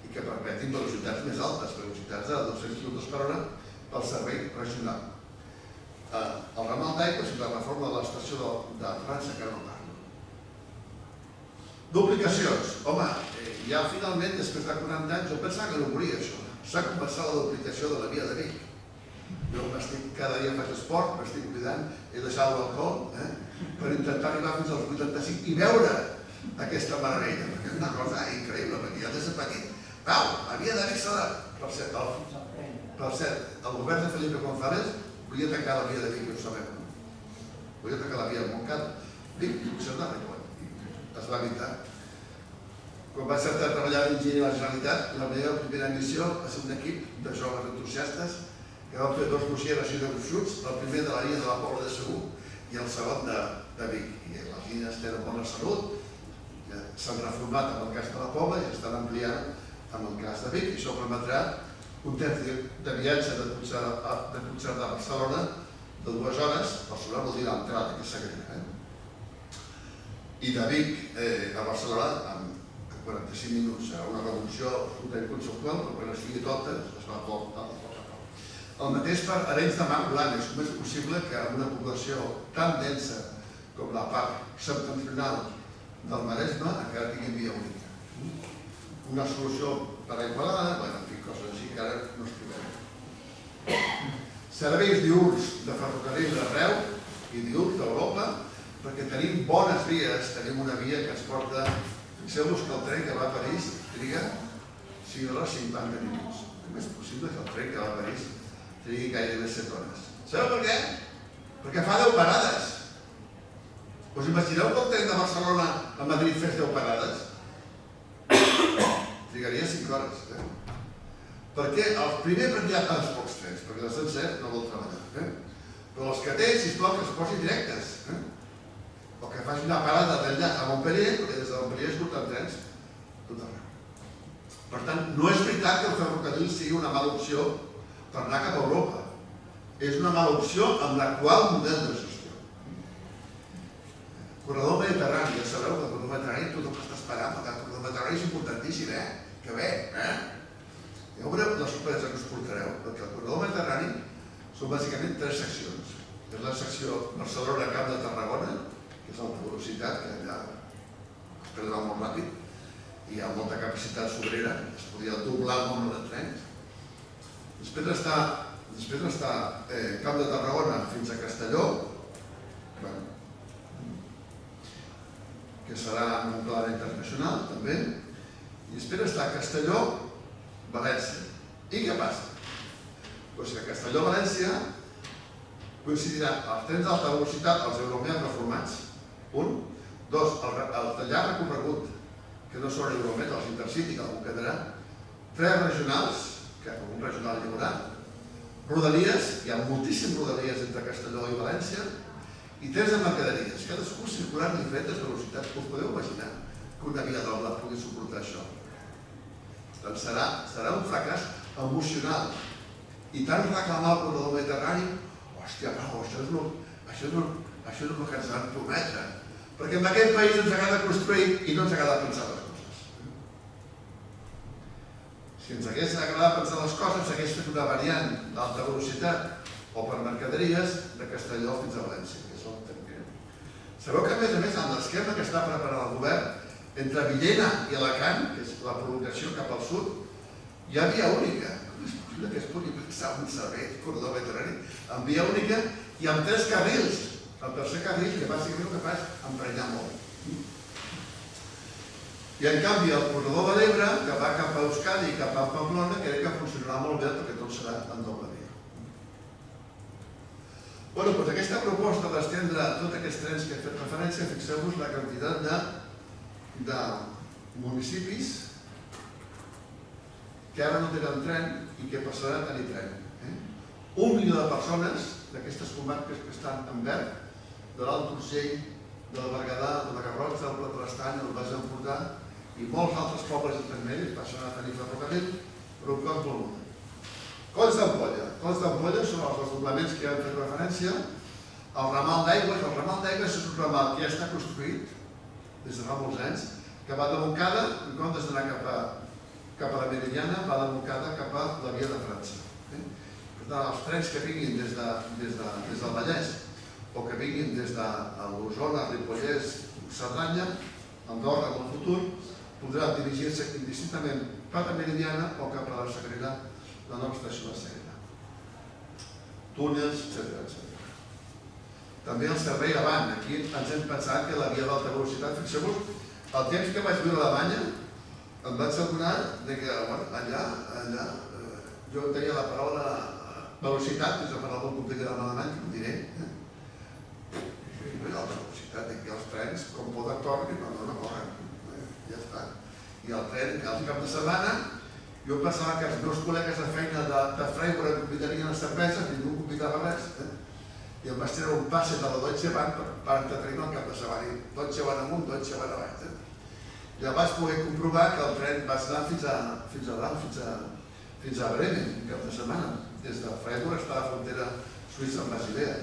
Speaker 2: i que permetin velocitats més altes, velocitats de 200 km per hora pel servei regional. El ramal d'aigua és la reforma de l'estació de França, que no parlo. Duplicacions. Home, ja finalment, després de 40 anys, jo pensava que no moria això. S'ha començat la duplicació de la via de Vic. Jo cada dia faig esport, m'estic cuidant, he deixat l'alcohol per intentar arribar fins als 85 i veure aquesta meravella, perquè és una cosa increïble, perquè ja des de petit. Pau, la via de Vic s'ha de... Per cert, el govern de Felipe González volia tancar la via de Vic, ja ho sabem. Volia tancar la via de Montcada. Vic, això no es va evitar. Quan vaig estar treballant d'enginyer a la Generalitat, la meva primera missió va ser un equip de joves entusiastes que van fer 2 dossiers així de gruixuts, el primer de la línia de la Pobla de Segur i el segon de Vic. I les línies tenen bona salut, s'han reformat en el cas de la Pobla i s'estan ampliant en el cas de Vic, i això permetrà un temps de viatge de Puigcerdà a Barcelona de 2 hores. Barcelona vol dir l'entrada, que és Sagrera. I de Vic a Barcelona en 45 minuts. Serà una revolució absolutament conceptual, però quan estigui tota es va portar a poc a poc. El mateix per Arenys de Mar, Blanes. Com és possible que en una població tan densa com la part septentrional del Maresme encara tingui via única? Una solució per a Igualada, en fi, coses així que ara no explicarem. Serveis diürns de ferrocarril d'arreu i diürns d'Europa, perquè tenim bones vies, tenim una via que ens porta... Fixeu-vos que el tren que va a París triga 5 hores 50 minuts. Com és possible que el tren que va a París trigui gairebé 7 hores? Sabeu per què? Perquè fa 10 parades. Us imagineu que el tren de Barcelona a Madrid fes 10 parades? Trigaria 5 hores. Perquè el primer perquè hi ha tants pocs trens, perquè la SENCE no vol treballar. Però els que té, sisplau, que es posin directes. O que faci una parada d'enllà a Montpellier, perquè des de Montpellier es porten trens tot arreu. Per tant, no és veritat que el ferrocarril sigui una mala opció per anar cap a Europa. És una mala opció amb l'actual model de gestió. Corredor Mediterrani, ja sabeu que el corredor Mediterrani tothom està esperant, perquè el corredor Mediterrani és importantíssim, que bé, Ja veureu la sorpresa que us portareu, perquè el corredor Mediterrani són bàsicament 3 seccions. És la secció Barcelona-Camp de Tarragona, que és alta velocitat, que allà es perdrà molt ràpid, i hi ha molta capacitat sobrera, es podria doblar el nombre de trens. Després està Camp de Tarragona fins a Castelló, que serà en un pla internacional també, i després està Castelló-València. I què passa? Doncs que a Castelló-València coincidiran els trens d'alta velocitat, els Euromed reformats, 1. 2. El tallar recorregut, que no són Euromed, els Intercity, que algú quedarà. 3 regionals, que un regional hi haurà. Rodalies, hi ha moltíssims rodalies entre Castelló i València, i 3 de mercaderies, cadascú circulant a diferents velocitats. Us podeu imaginar que una via doble pugui suportar això? Doncs serà un fracàs emocional. I tant reclamar el corredor Mediterrani, hòstia, bravo, això és el que ens van prometre. Perquè en aquest país ens agrada construir i no ens agrada pensar les coses. Si ens hagués agradat pensar les coses, s'hagués fet una variant d'alta velocitat o per mercaderies de Castelló fins a València, que és el que tenim. Sabeu que, a més, en l'esquema que està preparant el govern entre Villena i Alacant, que és la prolongació cap al sud, hi ha via única. Com és possible que es pugui pensar un servei corredor mediterrani amb via única i amb 3 carrils? El tercer carril, que bàsicament el que fa és emprenyar molt. I en canvi el corredor de l'Ebre, que va cap a Euskadi i cap a Pamplona, crec que funcionarà molt bé perquè tot serà en doble via. Bé, doncs aquesta proposta d'estendre tots aquests trens que he fet referència, fixeu-vos la quantitat de municipis que ara no tenen tren i que passaran a tenir tren. 1 milió de persones d'aquestes comarques que estan en verd, de l'Alt Urgell, del Berguedà, de la Garrotxa, del Pla de l'Estany, del Baix Empordà i molts altres pobles intermedis passaran a tenir ferrocarril per un cost molt molt. Colls d'Ampolla. Colls d'Ampolla són els desdoblaments que ja hem fet referència. El ramal d'Aigües és un ramal que ja està construït des de fa molts anys, que va de Montcada, en comptes d'anar cap a la Meridiana, va de Montcada cap a la Via de França. Per tant, els trens que vinguin des del Vallès o que vinguin des de l'Osona, Ripollès, Cerdanya, Andorra en el futur, podran dirigir-se indistintament cap a Meridiana o cap a la Sagrera, la nova estació de Sagrera. Túnels, etc. També el servei avant. Aquí ens hem pensat que la via d'alta velocitat, fixeu-vos, el temps que vaig viure a Alemanya em vaig adonar que allà jo tenia la paraula velocitat, és la paraula molt complicada en alemany, que ho diré. L'alta velocitat, que els trens, com poden tornar, no corren. Ja està. I el tren, el cap de setmana, jo pensava que els meus col·legues de feina de Freiburg em convidarien a cerveses, ningú em convidava res. I em vaig treure un passe de la Deutsche Bahn per entretenir el cap de setmana. I Deutsche Bahn amunt, Deutsche Bahn avall. Ja vaig poder comprovar que el tren va anar fins a Bremen, un cap de setmana. Des de Freiburg està a la frontera suïssa amb Basilea.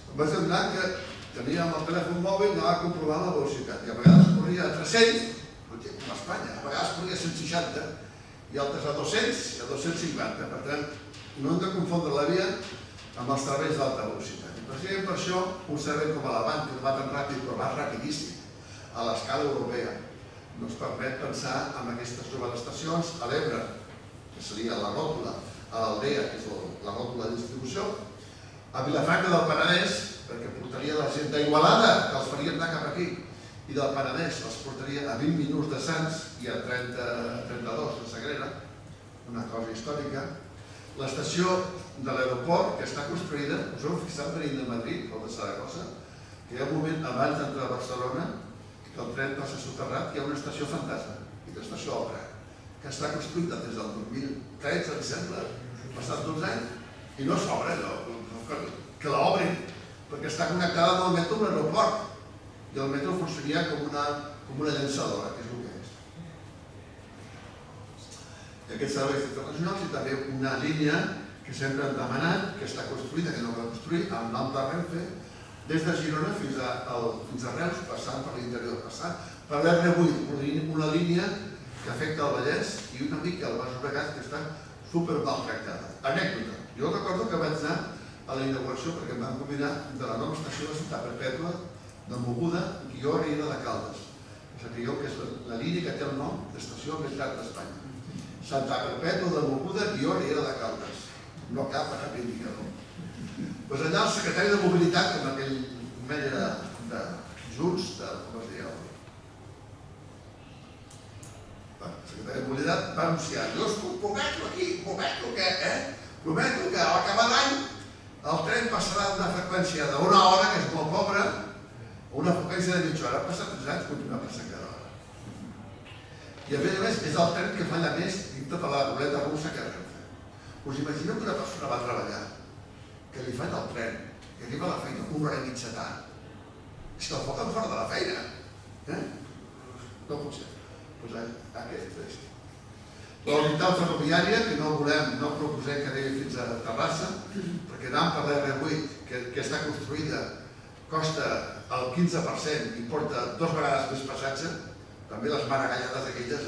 Speaker 2: Em vaig adonar que tenia el telèfon mòbil i anava comprovant la velocitat. I a vegades corria a 300, com a Espanya, a vegades corria a 160 i altres a 200 i a 250. Per tant, no hem de confondre la via amb els serveis d'alta velocitat. I precisament per això un servei com l'Avant, que va tan ràpid però va rapidíssim a l'escala europea, no ens permet pensar en aquestes noves estacions a l'Ebre, que seria la ròtula, a l'Aldea, que és la ròtula de distribució, a Vilafranca del Penedès, perquè portaria la gent d'Igualada, que els faria anar cap aquí, i del Penedès els portaria a 20 minuts de Sants i a 32 de Sagrera, una cosa històrica. L'estació de l'aeroport, que està construïda, us heu fixat venint de Madrid o de Saragossa, que hi ha un moment abans d'entrar a Barcelona, que el tren passa soterrat, hi ha una estació fantasma, i l'estació Obra, que està construïda des del 2013, em sembla, passat 12 anys, i no s'obre, que l'obrin, perquè està connectada amb el metro amb l'aeroport, i el metro funcionaria com una llançadora, que és el que és. I aquests serveis internacionals i també una línia que sempre han demanat, que està construïda, que no va construir, amb nom de Renfe, des de Girona fins a Reus, passant per l'interior, passant per l'R8, una línia que afecta el Vallès i una mica el Baix Llobregat, que està super maltractada. Anècdota. Jo recordo que vaig anar a la inauguració perquè em van convidar de la nova estació de Santa Perpètua de Moguda, Guió-Riera de Caldes. Sapigueu que és la línia que té el nom d'estació més gran d'Espanya. Santa Perpètua de Moguda, Guió-Riera de Caldes. No cap a cap indicador. Doncs allà el secretari de Mobilitat, que en aquell moment era de Junts, com es deia? El secretari de Mobilitat va anunciar: jo us prometo aquí, prometo que a l'acabar l'any el tren passarà d'una freqüència d'una hora, que és molt pobra, a una freqüència de mitja hora. Han passat 3 anys, continua passant cada hora. I a més, és el tren que falla més dintre de la ruleta russa que Renfe. Us imagineu que una persona va treballar, que li falla el tren, que arriba a la feina 1 hora i mitja tard. És que el foten fora de la feina. No pot ser. Doncs aquesta és. L'orbital ferroviària, que no proposem que arribi fins a Terrassa, perquè anant per l'R8, que està construïda, costa el 15% i porta 2 vegades més passatge, també les maragallades aquelles,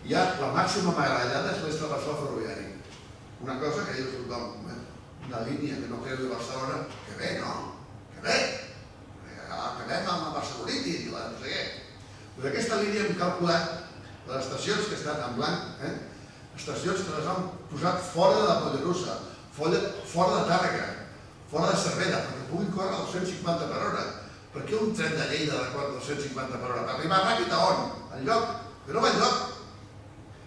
Speaker 2: Ja la màxima maragallada és l'extravarsor ferroviari. Una cosa que dius tothom, una línia que no creui a Barcelona, que bé, no? Que bé! Acabem amb la barcelonitis i la no sé què. Doncs aquesta línia hem calculat les estacions que estan en blanc, estacions que les han posat fora de la Pollerussa, fora de Tàrrega, fora de Cervera, perquè puguin córrer a 250 per hora. Per què un tren de Lleida de 250 per hora? Per arribar ràpid a on? Enlloc, que no va enlloc.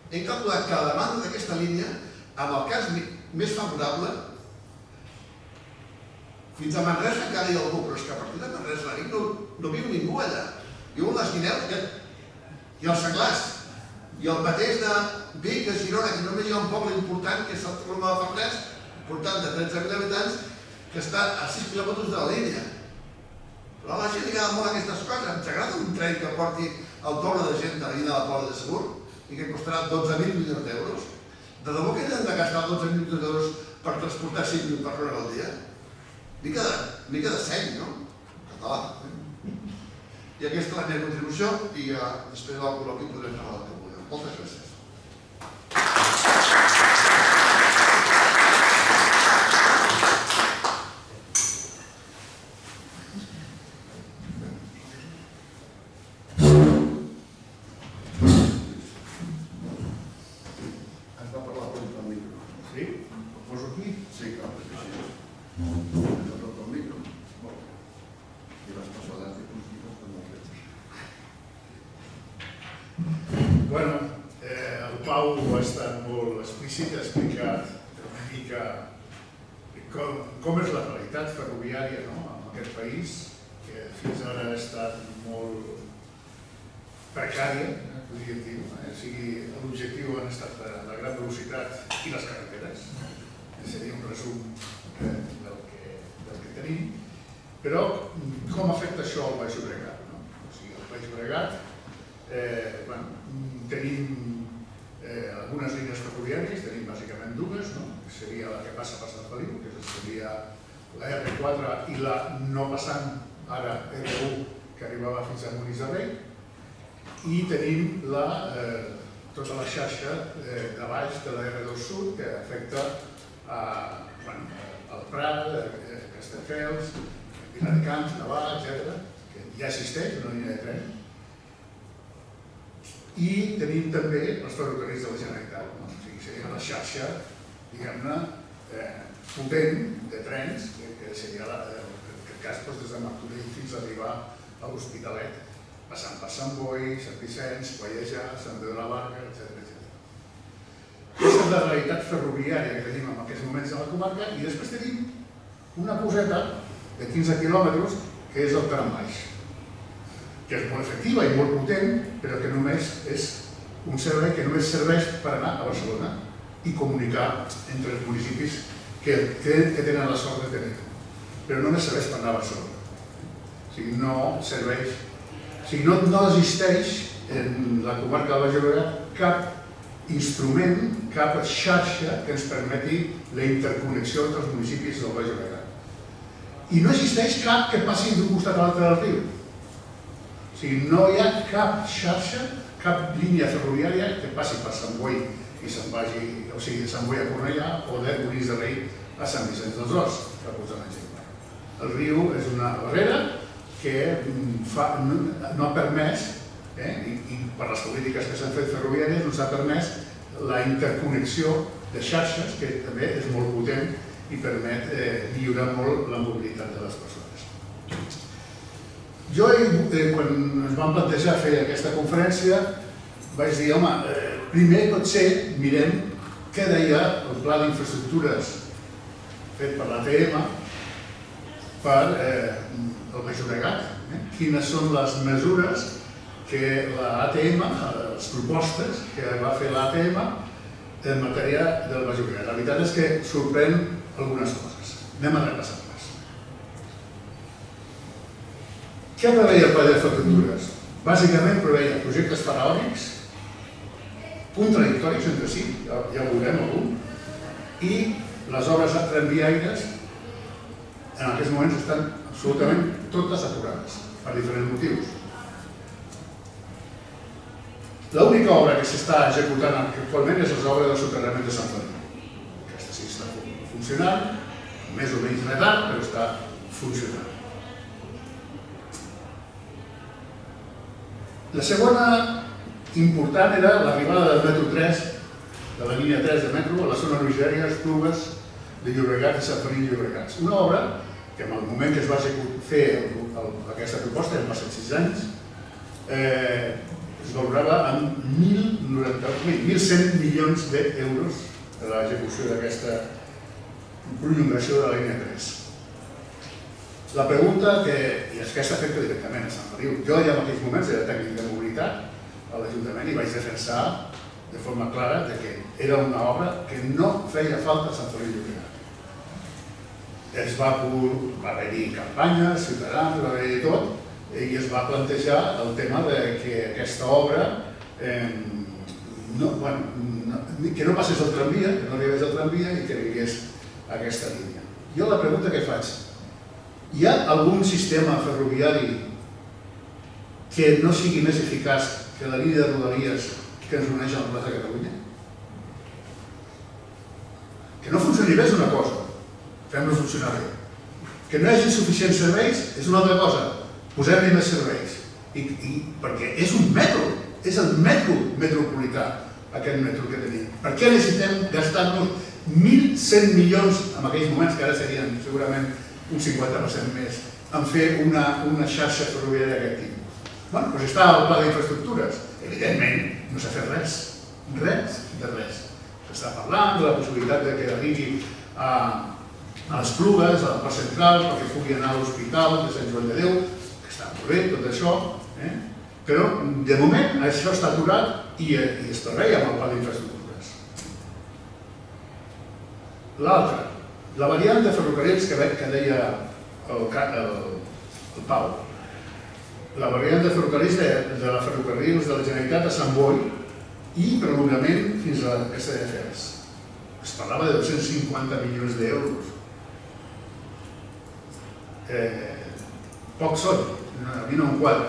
Speaker 2: Hem calculat que la demanda d'aquesta línia, en el cas més favorable, fins a Manresa encara hi ha algú, però és que a partir de Manresa no viu ningú allà. Viuen les guineus i els seglars. I el mateix de Vic, a Girona, que només hi ha un poble important, que és el Coloma de Farners, important de 13.000 habitants, que està a 6 quilòmetres de la línia. Però a la gent li agrada molt aquestes coses. Ens agrada un tren que porti el doble de gent de la línia de la Pobla de Segur i que costarà 12.000 milions d'euros. De debò que hem de gastar 12.000 milions d'euros per transportar 5.000 persones al dia? Mica de seny, no? Català. I aquesta és la meva contribució i després del col·loqui podrem parlar del que vulgueu. Moltes gràcies. Has de parlar per el micro.
Speaker 1: Sí? Ho poso aquí?
Speaker 2: Sí, clar, perquè així. Has de parlar pel micro. I les persones diapositives també el veig.
Speaker 1: Bueno, el Pau ha estat molt explícit, ha explicat una mica com és la realitat ferroviària en aquest país, que fins ara ha estat molt precària, podríem dir. O sigui, l'objectiu han estat la gran velocitat i les carreteres. Seria un resum del que tenim. Però com afecta això al Baix Llobregat? O sigui, al Baix Llobregat tenim algunes línies ferroviàries, tenim bàsicament dues, que seria la que passa per Sant Feliu, que seria la R4 i la no passant, ara R1, que arribava fins a Molins de Rei, i tenim tota la xarxa de baix de la R2 Sud, que afecta el Prat, Castelldefels, Viladecans, Navà, etc., que ja existeix una línia de tren. I tenim també els ferrocarrils de la Generalitat. O sigui, seria la xarxa, diguem-ne, potent de trens, que seria, en aquest cas, des de Martorell fins a arribar a l'Hospitalet, passant per Sant Boi, Sant Vicenç, Pallejà, Sant Pere de la Barca, etc. Aquesta és la realitat ferroviària que tenim en aquests moments a la comarca, i després tenim una coseta de 15 quilòmetres que és el trambaix, que és molt efectiva i molt potent, però que només és un servei que només serveix per anar a Barcelona i comunicar entre els municipis que tenen la sort de tenir. Però només serveix per anar a Barcelona. O sigui, no serveix... O sigui, no existeix en la comarca del Baix Llobregat cap instrument, cap xarxa que ens permeti la interconnexió entre els municipis del Baix Llobregat. I no existeix cap que passi d'un costat a l'altre del riu. O sigui, no hi ha cap xarxa, cap línia ferroviària que passi per Sant Boi i se'n vagi, o sigui, de Sant Boi a Cornellà o de Molins de Rei a Sant Vicenç dels Horts, per posar un exemple. El riu és una barrera que no ha permès, i per les polítiques que s'han fet ferroviàries, no s'ha permès la interconnexió de xarxes, que també és molt potent i permet millorar molt la mobilitat de les persones. Jo, quan ens vam plantejar fer aquesta conferència, vaig dir, home, primer potser mirem què deia el pla d'infraestructures fet per l'ATM per el Baix Llobregat. Quines són les mesures que l'ATM, les propostes que va fer l'ATM en matèria del Baix Llobregat. La veritat és que sorprèn algunes coses. Anem a repassar-les. Què preveia el pla d'infraestructures? Bàsicament preveia projectes faraònics, contradictoris entre si, ja ho veurem algun, i les obres tramviaires en aquests moments estan absolutament totes aturades, per diferents motius. L'única obra que s'està executant actualment és l'obra del soterrament de Sant Feliu. Aquesta sí està funcionant, més o menys retard, però està funcionant. La segona important era l'arribada del metro 3, de la línia 3 de metro, a la zona originària Esplugues de Llobregat i Sant Feliu de Llobregat. Una obra que en el moment que es va fer aquesta proposta, han passat 6 anys, es valorava en 1.100 milions d'euros de l'execució d'aquesta prolongació de la línia 3. La pregunta que, i és que aquesta afecta directament a Sant Feliu. Jo ja en aquells moments era tècnic de mobilitat a l'Ajuntament i vaig defensar de forma clara que era una obra que no feia falta a Sant Feliu de Llobregat. Va haver-hi campanyes, ciutadans, va haver-hi tot, i es va plantejar el tema que aquesta obra que no passés el tramvia, que no arribés el tramvia i que arribés a aquesta línia. Jo la pregunta que faig, hi ha algun sistema ferroviari que no sigui més eficaç que la línia de Rodalies que ens uneix a la plaça de Catalunya? Que no funcioni bé és una cosa, fem-lo funcionar bé. Que no hi hagi suficients serveis és una altra cosa, posem-hi més serveis. Perquè és un metro, és el metro metropolità, aquest metro que tenim. Per què necessitem gastar-nos 1.100 milions en aquells moments, que ara serien segurament un 50% més, en fer una xarxa ferroviària d'aquest tipus? Bueno, doncs està al pla d'infraestructures. Evidentment, no s'ha fet res. Res de res. S'està parlant de la possibilitat que arribi a Esplugues, a la part central, perquè pugui anar a l'Hospital de Sant Joan de Déu, que està molt bé, tot això, però de moment això està aturat i es preveia amb el pla d'infraestructures. L'altre, la variant de ferrocarrils que deia el Pau. La variant de ferrocarrils de la Ferrocarrils de la Generalitat a Sant Boi i prolongament fins a SDFs. Es parlava de 250 milions d'euros. Pocs són, a mi no em quadra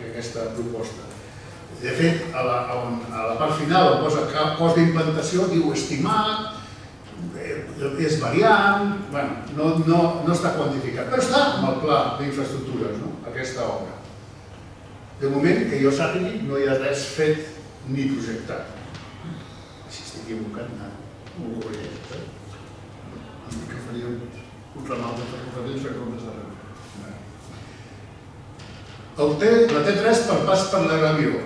Speaker 1: aquesta proposta. De fet, a la part final on posa cost d'implantació, diu estimat, és variant, no està quantificat, però està amb el pla d'infraestructures, aquesta obra. De moment, que jo sàpigui, no hi ha res fet ni projectat. Si estic equivocat, no ho corregeix.
Speaker 2: Em dic que faria un ramal de ferrocarrils a comptes de res.
Speaker 4: La T3 per pas per la Gran Via.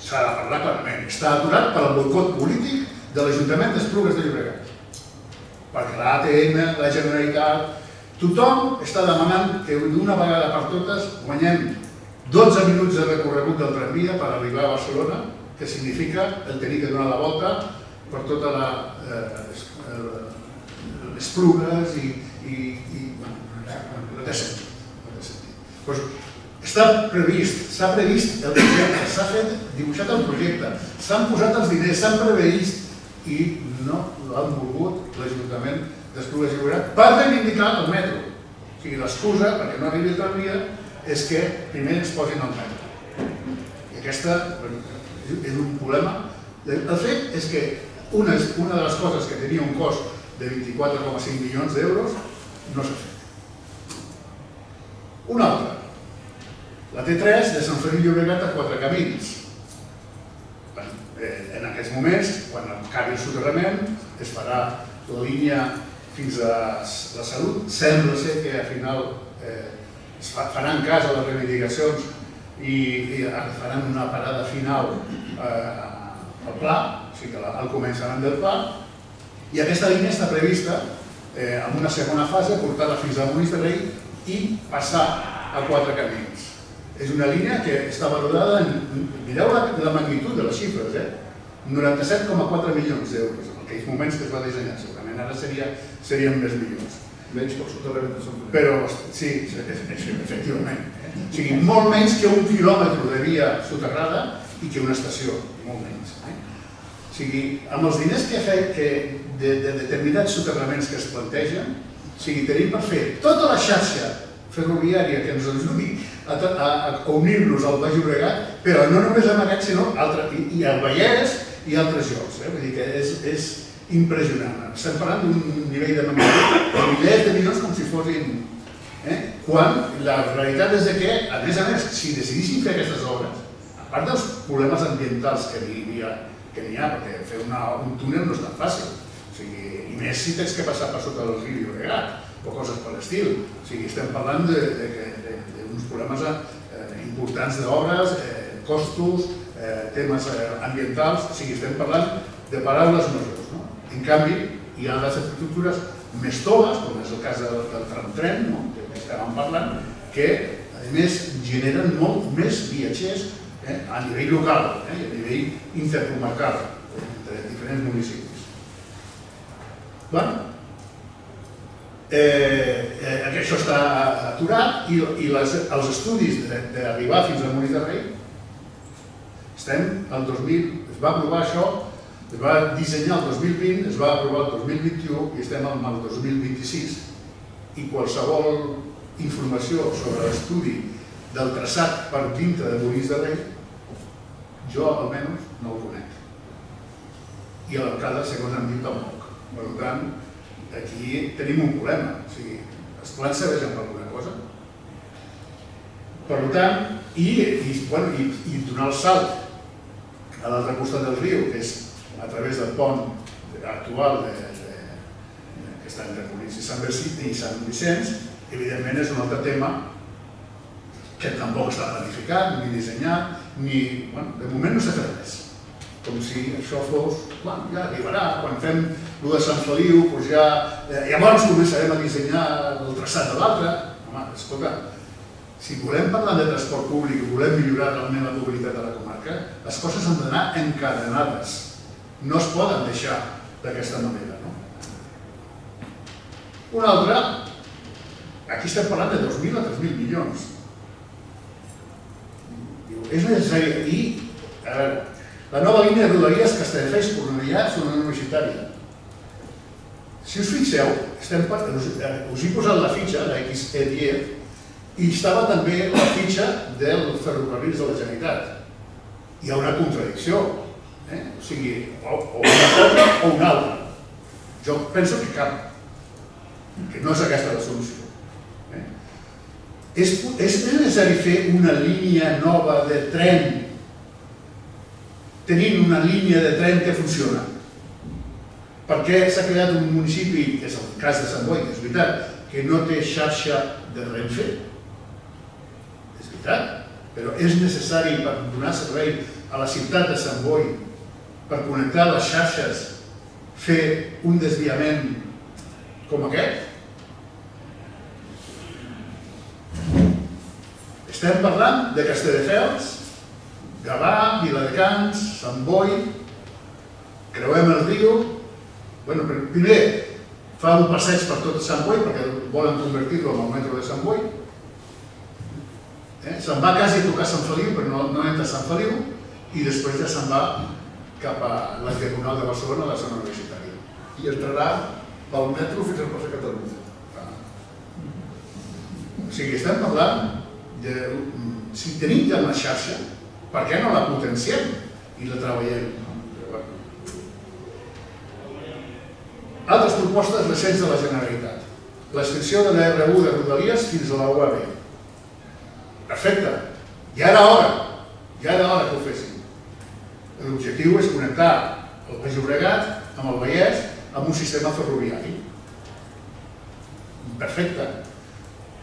Speaker 4: S'ha de parlar clarament. Està aturat pel boicot polític de l'Ajuntament d'Esplugues de Llobregat. Perquè l'ATM, la Generalitat, tothom està demanant que d'una vegada per totes guanyem 12 minuts de recorregut del tramvia per arribar a Barcelona, que significa el tenir que donar la volta per tota les Esplugues i no té sentit. Està previst, s'ha previst el projecte, s'ha dibuixat el projecte, s'han posat els diners, s'han previst i no l'han volgut l'Ajuntament d'Esplugues de Llobregat per reivindicar el metro. O sigui, l'excusa perquè no arribi el tramvia és que primer ens posin el metro. I aquesta és un problema. El fet és que una de les coses que tenia un cost de 24,5 milions d'euros no s'ha fet. Una altra. La T3 de Sant Feliu de Llobregat a 4 camins. En aquests moments, quan acabi el soterrament, es farà la línia fins a la Salut. Sembla ser que al final es faran cas a les reivindicacions i faran una parada final al Pla, o sigui al començament del Pla. I aquesta línia està prevista en una segona fase, portar-la fins a Molins de Rei i passar a 4 camins. És una línia que està valorada en... Mireu la magnitud de les xifres, 97,4 milions d'euros en aquells moments que es va dissenyar. Segurament ara serien més milions.
Speaker 2: Menys per soterrament de Sant Feliu.
Speaker 4: Però, sí, efectivament. O sigui, molt menys que 1 quilòmetre de via soterrada i que una estació, molt menys. O sigui, amb els diners de determinats soterraments que es plantegen, tenim per fer tota la xarxa ferroviària que ens ajudi a unir-nos al Baix Llobregat, però no només amb aquest, sinó i al Vallès i altres llocs. Vull dir que és impressionant. Estem parlant d'un nivell de magnitud de milers de milions com si fossin... Quan la realitat és que, a més, si decidissin fer aquestes obres, a part dels problemes ambientals que n'hi ha, perquè fer un túnel no és tan fàcil, i més si tens que passar per sota del riu Llobregat, o coses per l'estil. O sigui, estem parlant d'uns problemes importants d'obres, costos, temes ambientals, o sigui, estem parlant de paraules majors. En canvi, hi ha les infraestructures més toves, com és el cas del tram-tren, que estàvem parlant, que, a més, generen molt més viatgers a nivell local i a nivell intercomarcal entre diferents municipis. Bé, això està aturat i els estudis d'arribar fins a Molins de Rei es va aprovar això, es va dissenyar el 2020, es va aprovar el 2021 i estem al 2026 i qualsevol informació sobre l'estudi del traçat per dintre de Molins de Rei jo almenys no el conec i l'alcalde segons em diu tampoc. Per tant, aquí tenim un problema, o sigui, els plans serveixen per alguna cosa. Per tant, i donar el salt a l'altre costat del riu, que és a través del pont actual que està entre Molins i Sant Vicenç, evidentment és un altre tema que tampoc està planificat, ni dissenyat, de moment no s'ha fet res. Com si això fos, ja arribarà, quan fem el de Sant Feliu, llavors començarem a dissenyar el traçat de l'altre. Home, escolta, si volem parlar de transport públic i volem millorar realment la mobilitat de la comarca, les coses han d'anar encadenades. No es poden deixar d'aquesta manera. Una altra, aquí estem parlant de 2.000 a 3.000 milions. És necessari dir, a veure, la nova línia de Rodalies Castelldefels-Cornellà és una universitària. Si us fixeu, us he posat la fitxa, la XE10, i estava també la fitxa del ferrocarrils de la Generalitat. Hi ha una contradicció, o sigui, o una cosa o una altra. Jo penso que cap, que no és aquesta la solució. És necessari fer una línia nova de tren tenint una línia de tren que funciona. Per què s'ha creat un municipi, que és el cas de Sant Boi, que és veritat, que no té xarxa de Renfe? És veritat. veritat, però és necessari per donar servei a la ciutat de Sant Boi, per connectar les xarxes, fer un desviament com aquest? Estem parlant de Castelldefels, Gavà, Viladecans, Sant Boi, creuem el riu. Primer fa un passeig per tot Sant Boi perquè volen convertir-lo en el metro de Sant Boi. Se'n va quasi a tocar Sant Feliu, però no entra a Sant Feliu, i després ja se'n va cap a la Diagonal de Barcelona, a la zona universitària.
Speaker 2: I entrarà pel metro fins al Plaça Catalunya.
Speaker 4: O sigui, estem parlant de... Si tenim ja una xarxa, per què no la potenciem i la treballem? Altres propostes recents de la Generalitat. L'extensió de la R1 de Rodalies fins a la UAB. Perfecte, ja era hora que ho fessin. L'objectiu és connectar el Baix Llobregat amb el Vallès amb un sistema ferroviari. Perfecte,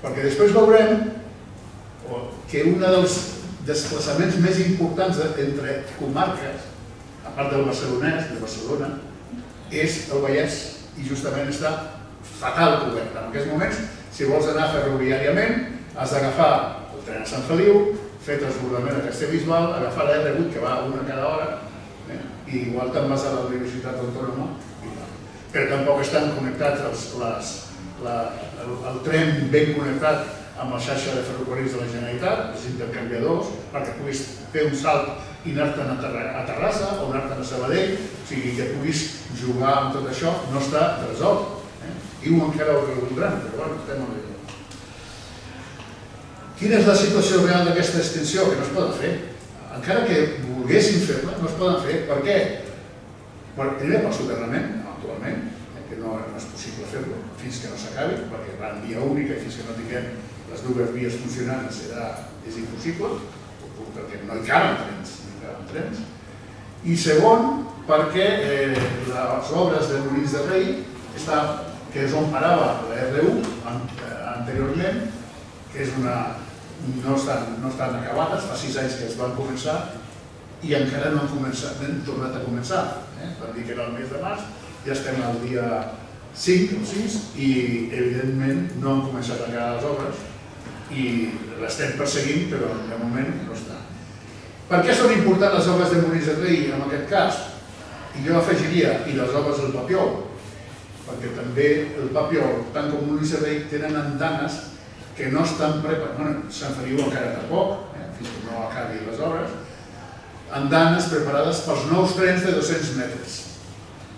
Speaker 4: perquè després veurem que un dels desplaçaments més importants entre comarques, a part del barcelonès, de Barcelona, és el Vallès, i justament està fatal cobert. En aquests moments, si vols anar ferroviàriament, has d'agafar el tren a Sant Feliu, fer transbordament a Castellbisbal, agafar la R8, que va una cada hora, i igual te'n vas a la Universitat Autònoma, però tampoc estan connectats el tren ben connectat amb la xarxa de ferrocarrils de la Generalitat, els intercanviadors, perquè puguis fer un salt i anar-te'n a Terrassa o anar-te'n a Sabadell, o sigui, que puguis jugar amb tot això, no està resolt. Diuen que ara ho resoldran, però bueno, estem a l'illa. Quina és la situació real d'aquesta extensió? Que no es poden fer. Encara que volguessin fer-la, no es poden fer. Per què? Primer pel soterrament, actualment, que no és possible fer-lo fins que no s'acabi, perquè va en via única i fins que no tinguem les dues vies funcionant és impossible, perquè no hi caben trens. I segon, perquè les obres de Molins de Rei, que és on parava la R1 anteriorment, que no estan acabades, fa 6 anys que es van començar i encara no han tornat a començar. Per dir que era el mes de març, ja estem al dia 5 o 6 i evidentment no han començat a acabar les obres i l'estem perseguint, però de moment no està. Per què són importants les obres de Molins de Rei en aquest cas? I jo afegiria, i les obres del Papiol, perquè també el Papiol, tant com Molins de Rei, tenen andanes que no estan preparades, Sant Feliu encara tampoc, fins que no acabi les obres, andanes preparades pels nous trens de 200 metres.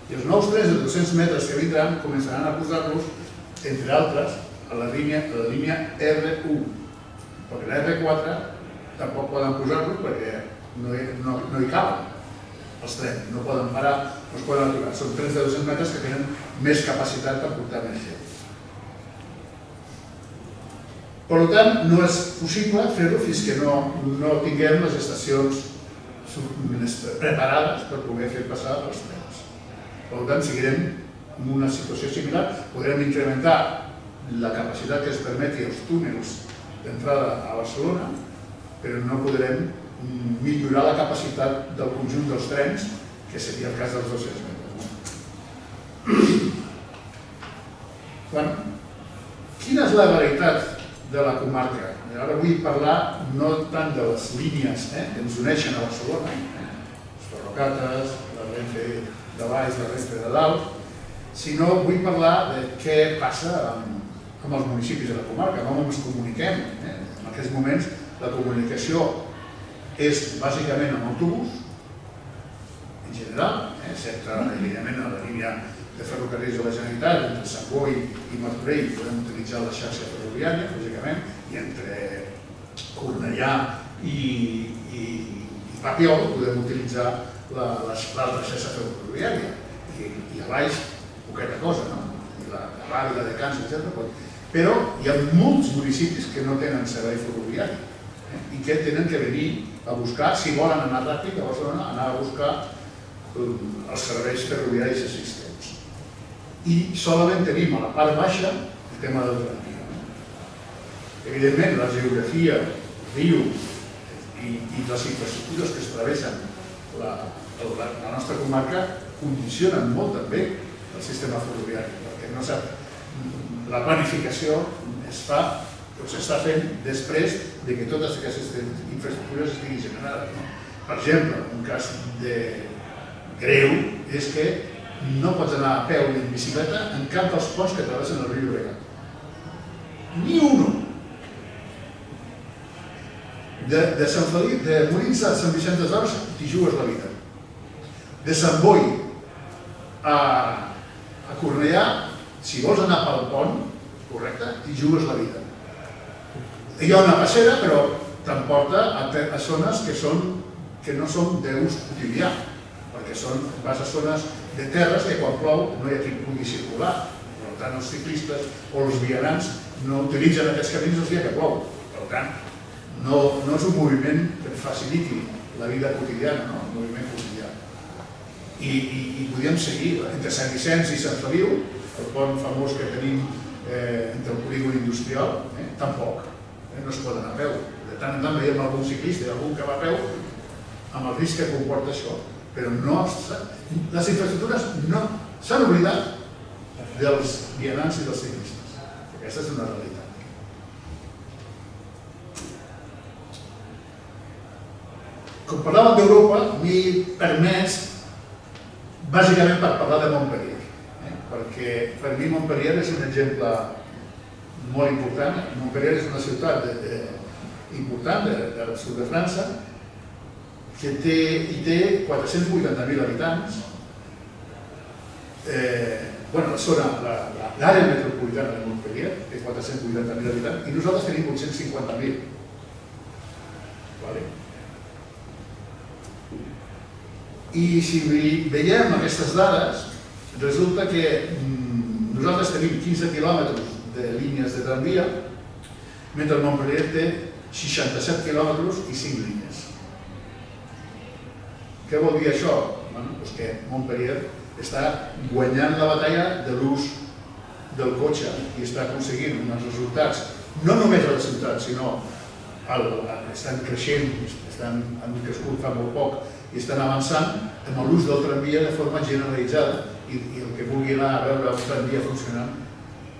Speaker 4: I els nous trens de 200 metres que vindran començaran a posar-los, entre altres, a la línia R1, perquè la R4 tampoc poden posar-los perquè no hi caben els trens, no poden parar, no es poden aturar. Són trens de 200 metres que tenen més capacitat per portar més gent. Per tant, no és possible fer-ho fins que no tinguem les estacions preparades per poder fer passar els trens. Per tant, seguirem en una situació similar, podrem incrementar la capacitat que es permeti als túnels d'entrada a Barcelona, però no podrem millorar la capacitat del conjunt dels trens, que seria el cas dels 200 metres. Quina és la realitat de la comarca? Ara vull parlar no tant de les línies que ens uneixen a Barcelona, les ferrocates, la Renfe de baix, la Renfe de dalt, sinó vull parlar de què passa amb els municipis de la comarca, com ens comuniquem. En aquests moments la comunicació és bàsicament amb autobús, en general, excepte evidentment a la línia de ferrocarrils de la Generalitat, entre Sant Boi i Martorell podem utilitzar la xarxa ferroviària, lògicament, i entre Cornellà i Papiol podem utilitzar l'altra xarxa ferroviària, i a baix poqueta cosa, i la Ràbila de Cans, etc. Però hi ha molts municipis que no tenen servei ferroviari i que tenen que venir a buscar, si volen anar ràpid a Barcelona, anar a buscar els serveis ferroviaris existents. I solament tenim a la part baixa el tema del tramvia. Evidentment, la geografia riu i les infraestructures que es travessen la nostra comarca condicionen molt també el sistema ferroviari, perquè no sap, la planificació s'està fent després de que totes aquestes infraestructures estiguin generades. Per exemple, un cas greu és que no pots anar a peu ni en bicicleta en cap dels ponts que travessen el riu Llobregat. Ni un! De Sant Feliu, de Molins a Sant Vicenç dels Horts, t'hi jugues la vida. De Sant Boi a Cornellà, si vols anar pel pont, correcte, t'hi jugues la vida. Hi ha una passera, però t'emporta a zones que no són d'ús quotidià, perquè vas a zones de terres que quan plou no hi ha qui pugui circular. Per tant, els ciclistes o els vianants no utilitzen aquests camins els dies que plou. Per tant, no és un moviment que faciliti la vida quotidiana, no? El moviment quotidià. I podríem seguir entre Sant Vicenç i Sant Feliu, el pont famós que tenim entre el polígon industrial, tampoc, no es poden anar a peu. De tant en tant veiem algun ciclista i algun que va a peu amb el risc que comporta això, però les infraestructures no s'han oblidat dels vianants i dels ciclistes. Aquesta és una realitat. Com parlàvem d'Europa, m'he permès bàsicament per parlar de Montpellier, perquè per mi Montpellier és un exemple molt important. Montpellier és una ciutat important del sud de França que té 480.000 habitants. L'àrea metropolitana de Montpellier té 480.000 habitants i nosaltres tenim 850.000. I si veiem aquestes dades, resulta que nosaltres tenim 15 quilòmetres de línies de tramvia, mentre Montpellier té 67 quilòmetres i 5 línies. Què vol dir això? Doncs que Montpellier està guanyant la batalla de l'ús del cotxe i està aconseguint uns resultats, no només a la ciutat, sinó estan creixent, han crescut fa molt poc i estan avançant amb l'ús del tramvia de forma generalitzada i el que vulgui anar a veure un tramvia funcionant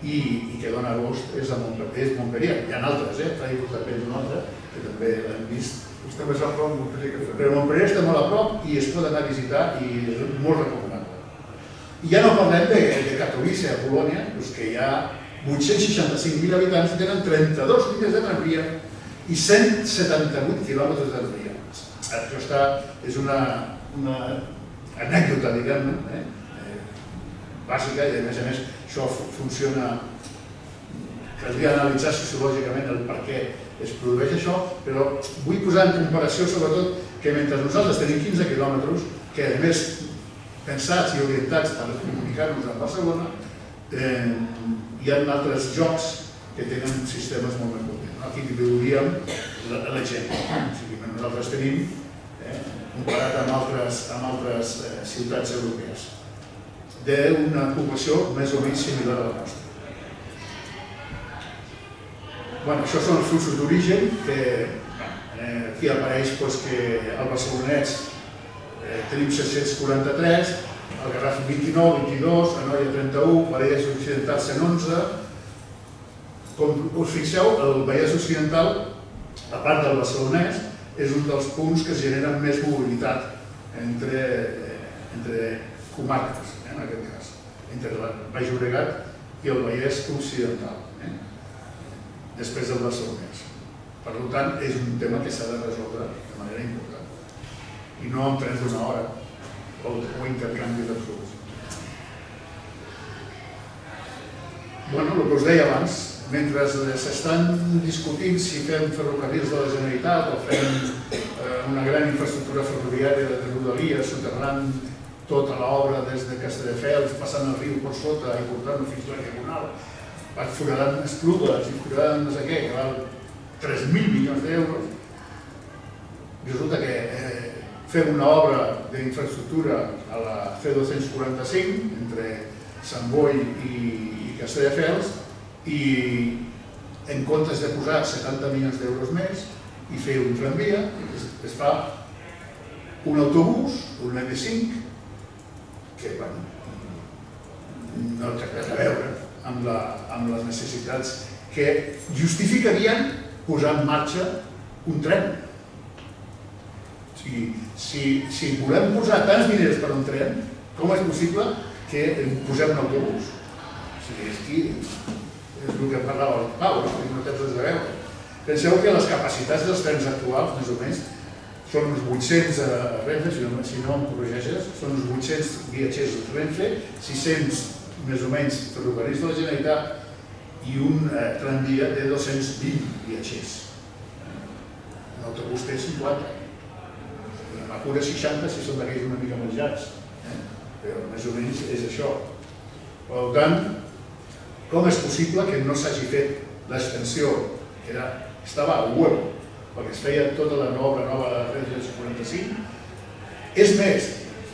Speaker 4: i que dona gust és Montpellier. Hi ha altres, Freiburg també és un altre, que també l'hem vist.
Speaker 2: Està més a prop Montpellier que
Speaker 4: Però Montpellier està molt a prop i es pot anar a visitar i és molt recomanable. I ja no parlem de Katowice, a Polònia, que hi ha 865.000 habitants i tenen 32 línies de tramvia i 178 quilòmetres de tramvia. Això és una anècdota, diguem-ne, bàsica, i a més això funciona, caldria analitzar sociològicament el per què es produeix això, però vull posar en comparació sobretot que mentre nosaltres tenim 15 quilòmetres, que a més pensats i orientats per comunicar-nos amb Barcelona, hi ha altres jocs que tenen sistemes molt més potents. Aquí dividiríem l'exemple. Nosaltres tenim, comparat amb altres ciutats europees, d'una població més o menys similar a la nostra. Això són els fluxos d'origen, que aquí apareix que al Barcelonès tenim 743, al Garraf 29, 22, a Noia 31, Vallès Occidental 111. Com us fixeu, el Vallès Occidental, a part del Barcelonès, és un dels punts que generen més mobilitat entre comarques, en aquest cas, entre el Baix Llobregat i el Vallès Occidental, després del Barcelonès. Per tant, és un tema que s'ha de resoldre de manera important i no en trens d'una hora o intercanvi d'absoluts. El que us deia abans, mentre s'estan discutint si fem ferrocarrils de la Generalitat o fem una gran infraestructura ferroviària de rodalies, soterrant tota l'obra des de Castelldefels, passant el riu per sota i portant-ho fins a la Diagonal, foradant Esplugues i foradant no sé què, que val 3.000 milions d'euros, resulta que fem una obra d'infraestructura a la C245 entre Sant Boi i Castelldefels i en comptes de posar 70 milions d'euros més i fer un tramvia, es fa un autobús, un M5, que no té res a veure amb les necessitats que justificarien posar en marxa un tren. Si volem posar tants diners per un tren, com és possible que posem un autobús? És el que parlava el Pau, no té res a veure. Penseu que les capacitats dels trens actuals, més o menys, són uns 800 a Renfe, si no em corregeixes, són uns 800 viatgers a Renfe, 600 més o menys ferrocarrils de la Generalitat i un tramvia de 220 viatgers. Un autobús té 50. A cura 60 si són d'aquells una mica més llargs, però més o menys és això. Per tant, com és possible que no s'hagi fet l'extensió que estava a web, perquè es feia tota la obra nova de la Renfe 45? És més,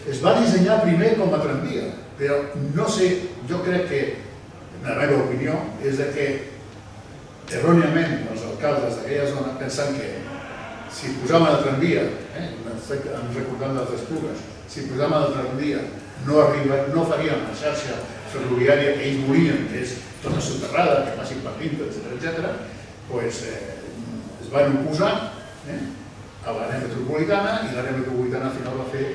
Speaker 4: es va dissenyar primer com a tramvia, però no sé, jo crec que, en la meva opinió, és que erròniament els alcaldes d'aquella zona pensen que si posaven el tramvia, em recordant d'altres plugues, si posaven el tramvia no farien la xarxa ferroviària que ells volien, que és tota soterrada, que passi per dintre, etc., doncs es van oposar a l'àrea metropolitana i l'àrea metropolitana al final va fer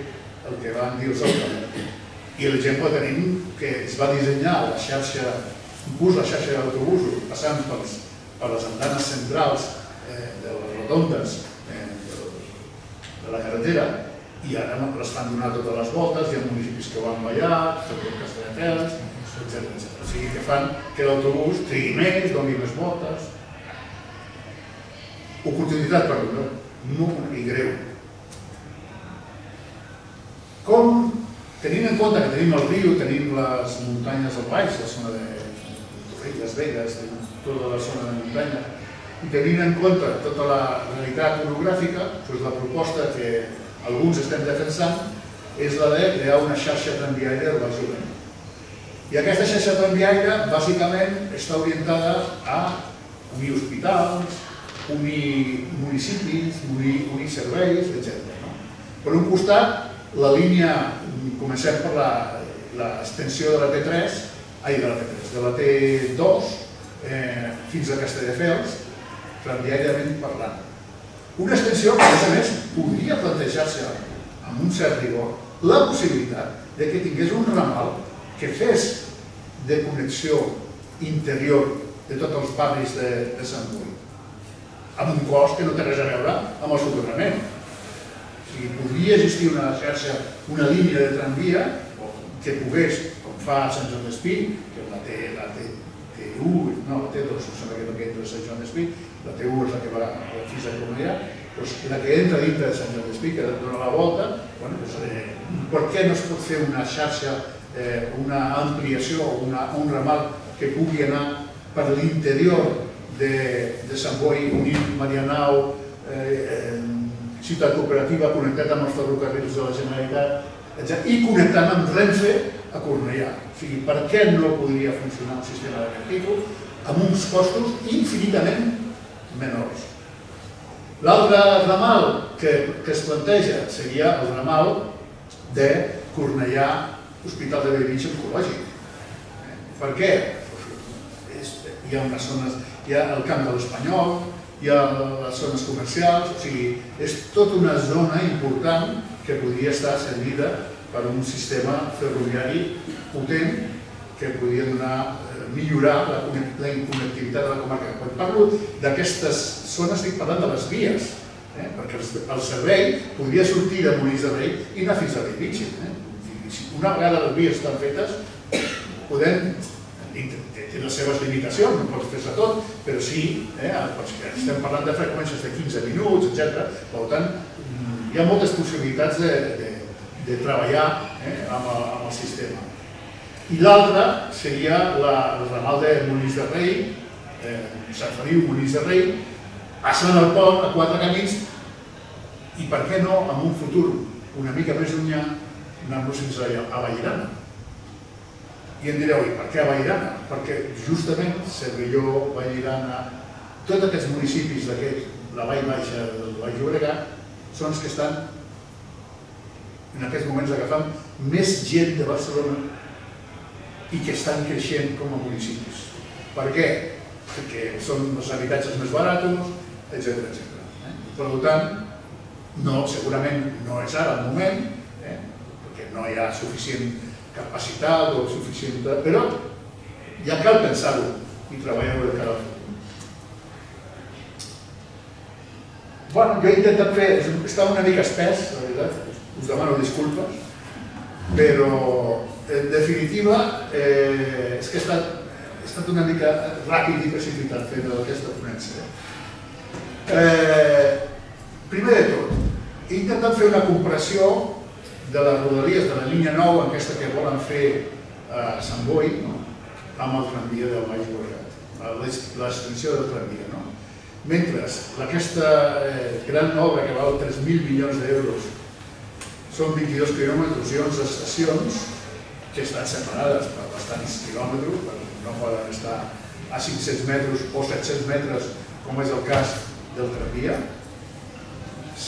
Speaker 4: el que van dir els alcaldes. I l'exemple tenim que es va dissenyar la xarxa, inclús la xarxa d'autobusos, passant per les andanes centrals de les rotondes de la carretera, i ara les fan donar totes les voltes, hi ha municipis que ho han ballat, tot el Castelldefels, etc. O sigui que fan que l'autobús trigui més, doni més voltes. Oportunitat perduda, nul i greu. Com, tenint en compte que tenim el riu, tenim les muntanyes al baix, la zona de Las Vegas, tota la zona de muntanya, i tenint en compte tota la realitat orogràfica, la proposta que alguns estem defensant és la de crear una xarxa tramviària del Baix Llobregat. I aquesta xarxa tramviària bàsicament està orientada a unir hospitals, unir municipis, unir serveis, etc. Per un costat, la línia, comencem per l'extensió de la T3, de la T2 fins a Castelldefels, tramviàriament parlant. Una extensió que, a més, podria plantejar-se amb un cert rigor la possibilitat que tingués un ramal que fes de connexió interior de tots els barris de Sant Boi, amb un cost que no té res a veure amb el soterrament. O sigui, podria existir una xarxa, una línia de tramvia que pogués, com fa Sant Joan d'Espí, que la T1, no, la T2, em sembla que no entra a Sant Joan d'Espí, la T1 és la que va fins a Cornellà, la que entra dintre de Sant Joan d'Espí, que dona la volta, per què no es pot fer una xarxa, una ampliació, un ramal que pugui anar per l'interior de Sant Boi, unint Marianao, Ciutat Cooperativa, connectat amb els ferrocarrils de la Generalitat, i connectant amb Renfe a Cornellà. O sigui, per què no podria funcionar un sistema d'aquest tipus amb uns costos infinitament menors? L'altre ramal que es planteja seria el ramal de Cornellà, Hospital de Bellvitge Oncològic. Per què? Hi ha unes zones, hi ha el camp de l'Espanyol, hi ha les zones comercials, o sigui, és tota una zona important que podria estar servida per un sistema ferroviari potent que podria millorar la connectivitat de la comarca. Quan parlo d'aquestes zones estic parlant de les vies, perquè el servei podria sortir de Molins de Rei i anar fins a Bellvitge. Una vegada les vies estan fetes, podem, té les seves limitacions, no pots fer-se tot, però sí, estem parlant de freqüències de 15 minuts, etc. Per tant, hi ha moltes possibilitats de treballar amb el sistema. I l'altre seria el ramal de Molins de Rei, Sant Feliu, Molins de Rei, passant el pont a 4 camins i per què no, en un futur una mica més llunyà, anar-nos fins a Vallirana. I em direu, i per què a Vallirana? Perquè justament Cervelló, Vallirana, tots aquests municipis d'aquest la vall baixa del Baix Llobregat, són els que estan en aquests moments agafant més gent de Barcelona i que estan creixent com a municipis. Per què? Perquè són els habitatges més barats, etc. Per tant, segurament no és ara el moment, perquè no hi ha suficient capacitat o suficient... però ja cal pensar-ho i treballar-ho de cara al futur. Bueno, jo he intentat fer... Estava una mica espès, la veritat, us demano disculpes, però en definitiva és que he estat una mica ràpid i precipitat fent aquesta ponència. Primer de tot, he intentat fer una comparació de les rodalies de la línia 9, aquesta que volen fer a Sant Boi, amb el tramvia del Baix Llobregat, l'extensió del tramvia. Mentre aquesta gran obra que val 3.000 milions d'euros són 22 quilòmetres i 11 estacions que estan separades per bastants quilòmetres, no poden estar a 500 metres o 700 metres, com és el cas del tramvia. I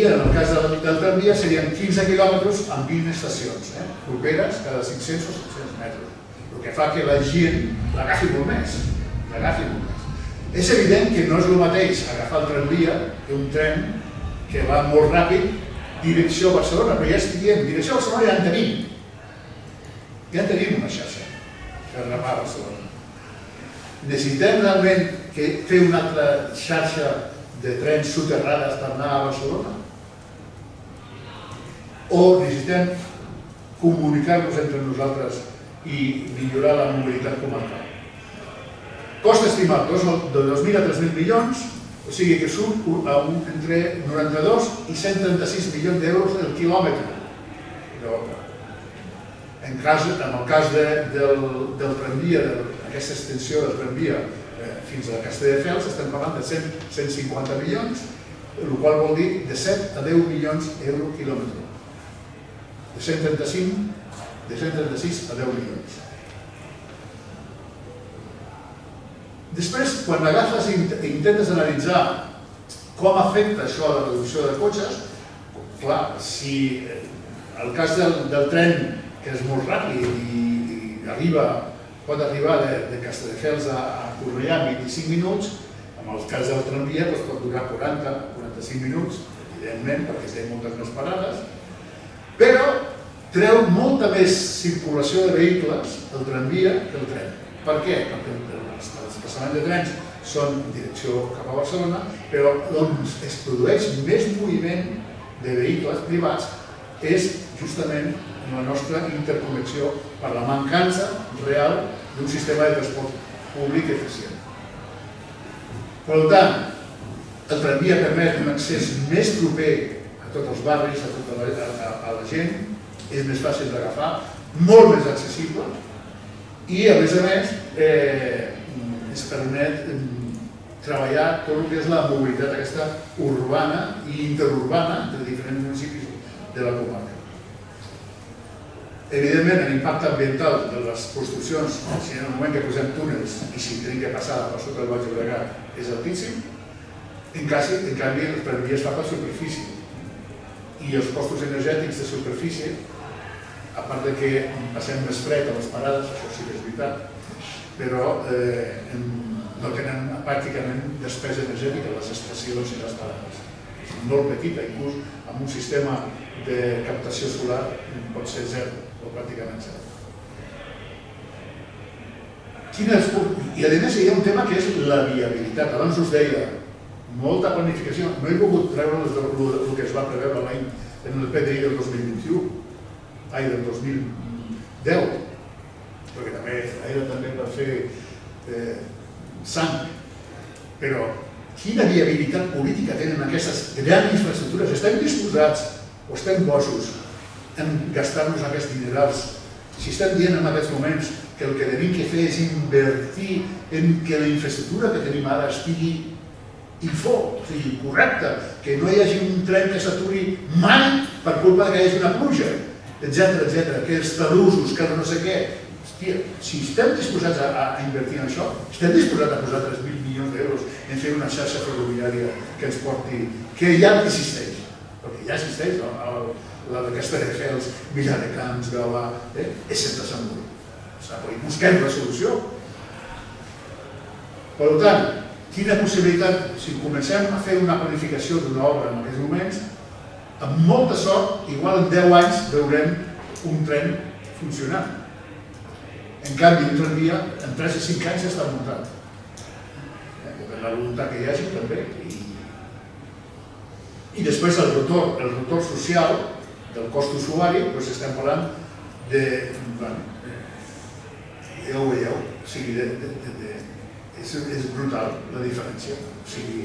Speaker 4: en el cas del tramvia serien 15 quilòmetres amb 20 estacions, properes cada 500 o 700 metres, el que fa que la gent l'agafi molt més. És evident que no és el mateix agafar el tramvia que un tren que va molt ràpid direcció a Barcelona, però ja estic dient, direcció a Barcelona ja en tenim. Ja en tenim una xarxa per agafar a Barcelona. Necessitem realment fer una altra xarxa de trens soterrades per anar a Barcelona? O necessitem comunicar-nos entre nosaltres i millorar la mobilitat comarcal? Cost estimat de 2.000 a 3.000 milions, o sigui que surt entre 92 i 136 milions d'euros el quilòmetre. En el cas del tramvia, d'aquesta extensió del tramvia fins a Castelldefels, estem parlant de 150 milions, el qual vol dir de 7 a 10 milions d'euros quilòmetre. De 136 a 10 milions. Després, quan agafes i intentes analitzar com afecta això a la reducció de cotxes, clar, si el cas del tren, que és molt ràpid i pot arribar de Castelldefels a Cornellà en 25 minuts, en el cas del tramvia pot durar 40-45 minuts, evidentment, perquè té moltes més parades, però treu molta més circulació de vehicles el tramvia que el tren. Per què? Perquè els desplaçaments de trens són en direcció cap a Barcelona, però on es produeix més moviment de vehicles privats és justament en la nostra interconnexió per la mancança real d'un sistema de transport públic eficient. Per tant, el tramvia permet un accés més proper a tots els barris, a tota la gent, és més fàcil d'agafar, molt més accessible i, a més, ens permet treballar tot el que és la mobilitat aquesta urbana i interurbana de diferents municipis de la comarca. Evidentment, l'impacte ambiental de les construccions, si en el moment que posem túnels i si tenim que passar per sota del Baix Llobregat, és altíssim. En canvi, el tramvia es fa per superfície. I els costos energètics de superfície, a part que passem més fred a les parades, això sí que és veritat, però no tenen pràcticament despesa energètica les estacions i les parades. És molt petita, inclús amb un sistema de captació solar pot ser zero, o pràcticament zero. I a més hi ha un tema que és la viabilitat. Abans us deia, molta planificació. No he pogut treure el que es va preveure l'any en el PDI del 2021, del 2010, perquè també era per fer sang. Però quina viabilitat política tenen aquestes grans infraestructures? Estem disposats o estem bojos en gastar-nos aquests dinerals? Si estem dient en aquests moments que el que tenim que fer és invertir en que la infraestructura que tenim ara estigui correcta, que no hi hagi un tren que s'aturi mai per culpa que hi hagi una pluja, etc., que els talussos, que no sé què, hòstia, si estem disposats a invertir en això, estem disposats a posar 3.000 milions d'euros en fer una xarxa ferroviària que ens porti, que ja existeix, perquè ja existeix, no? La de Castelldefels, Viladecans, Gavà, és sempre Sant Boi. Busquem la solució. Per tant, quina possibilitat, si comencem a fer una planificació d'una obra en aquests moments, amb molta sort, igual en 10 anys veurem un tren funcionant. En canvi, un tramvia, en 3 o 5 anys està muntat. Depèn la voluntat que hi hagi, també. I després el rotor social del cost usuari, doncs estem parlant de... Ja ho veieu, o sigui, és brutal la diferència. O sigui,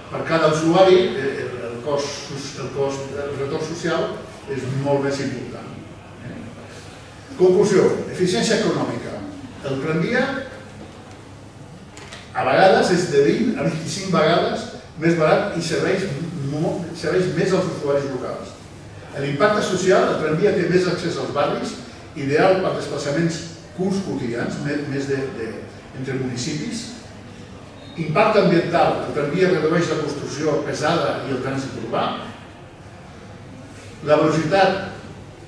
Speaker 4: per cada usuari el retorn social és molt més important. Conclusió, eficiència econòmica. El tramvia a vegades és de 20 a 25 vegades més barat i serveix més als usuaris locals. L'impacte social, el tramvia té més accés als barris, ideal per desplaçaments curts quotidians, més entre municipis. Impacte ambiental, el tramvia redueix la construcció pesada i el trànsit urbà. La velocitat,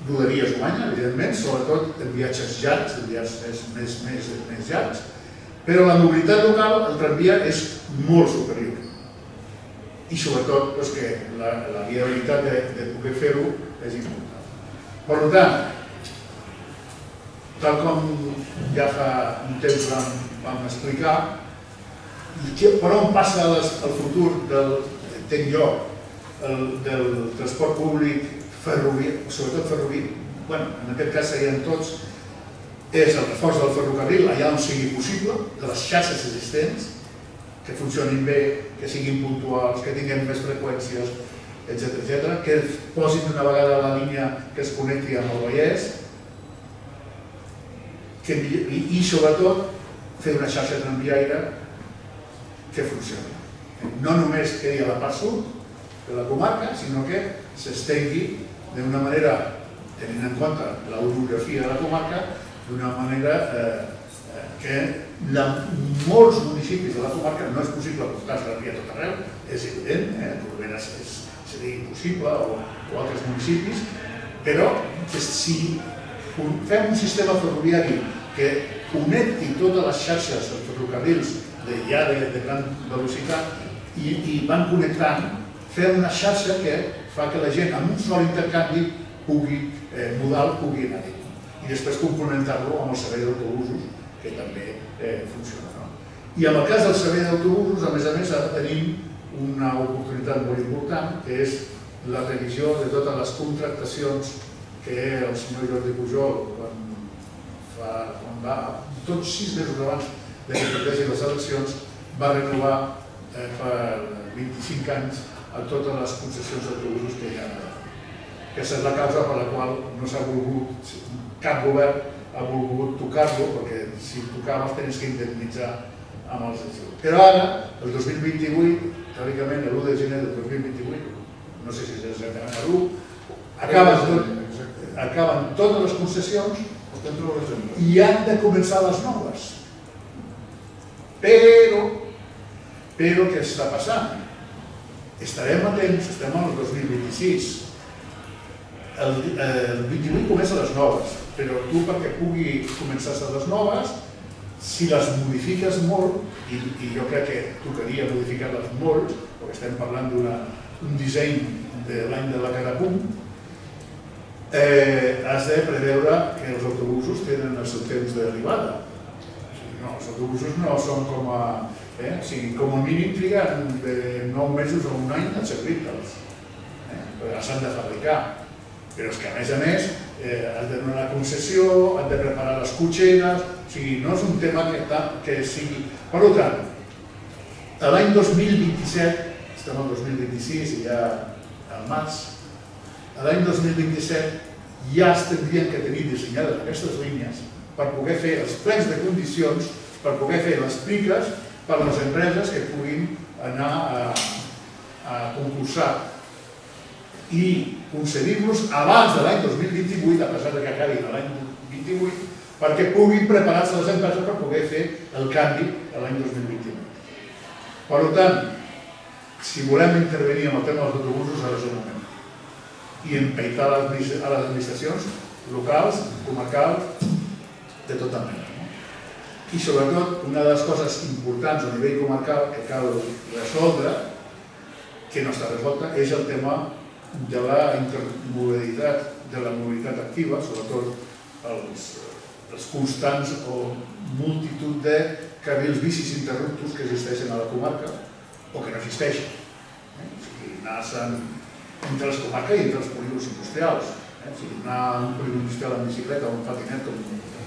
Speaker 4: rodalies guanya, evidentment, sobretot en viatges llargs, en viatges més llargs, però la mobilitat local, el tramvia és molt superior. I sobretot que la viabilitat de poder fer-ho és important. Per tant, tal com ja fa un temps vam explicar, per on passa el futur del transport públic ferroviari, sobretot ferroviari, en aquest cas serien tots, és el reforç del ferrocarril allà on sigui possible, de les xarxes existents, que funcionin bé, que siguin puntuals, que tinguem més freqüències, etc., que posin d'una vegada la línia que es connecti amb el Vallès i, sobretot, fer una xarxa tramviaire que funcioni. No només quedi a la part sud de la comarca, sinó que s'estengui d'una manera, tenint en compte l'orografia de la comarca, d'una manera que molts municipis de la comarca no és possible portar tramvia a tot arreu, és evident, Corbera seria impossible, o altres municipis, però que si fem un sistema ferroviari que connecti totes les xarxes dels ferrocarrils ja de gran velocitat i van connectant, fem una xarxa que fa que la gent amb un sol intercanvi modal pugui anar-hi. I després complementar-lo amb el servei d'autobusos, que també funciona. I en el cas del servei d'autobusos, a més, ara tenim una oportunitat molt important, que és la revisió de totes les contractacions que el senyor Jordi Pujol, quan va, tots 6 mesos abans que perdessin les eleccions, va renovar per 25 anys a totes les concessions d'autobusos que hi ha. Aquesta és la causa per la qual no s'ha volgut, cap govern ha volgut tocar-lo, perquè si tocaves tenies que indemnitzar amb els ajuts. Però ara, el 2028, teòricament l'1 de gener del 2028, no sé si és exactament l'1, acaben totes les concessions i han de començar les noves. Però què està passant? Estarem a temps, estem al 2026. El 28 comença les noves, però tu perquè pugui començar les noves, si les modifiques molt, i jo crec que tocaria modificar-les molt, perquè estem parlant d'un disseny de l'any de la cara punt, has de preveure que els autobusos tenen el seu temps d'arribada. Els autobusos no són com a... com a mínim triguen de 9 mesos o un any a servir-te'ls, perquè s'han de fabricar. Però és que, a més, has de donar la concessió, has de preparar les cotxeres, o sigui, no és un tema que sigui... Per tant, l'any 2027, estem al 2026 i ja al març, l'any 2027 ja es tindrien que tenir dissenyades aquestes línies per poder fer els plecs de condicions, per poder fer les piques per a les empreses que puguin anar a concursar i concedir-los abans de l'any 2028, a pesar que acabi l'any 28, perquè puguin preparar-se les empreses per poder fer el canvi l'any 2021. Per tant, si volem intervenir en el tema dels autobusos, ha de ser el moment. I empaitar a les administracions locals, comarcals, de tota mena. I sobretot, una de les coses importants a nivell comarcal que cal resoldre, que no està resolta, és el tema de la intermodalitat, de la mobilitat activa, sobretot els constants o multitud de carrils bicis interruptos que existeixen a la comarca o que no existeixen. O sigui, anar-se'n entre les comarques i entre els polígons industrials. O sigui, anar a un polígon industrial amb bicicleta o un patinet, com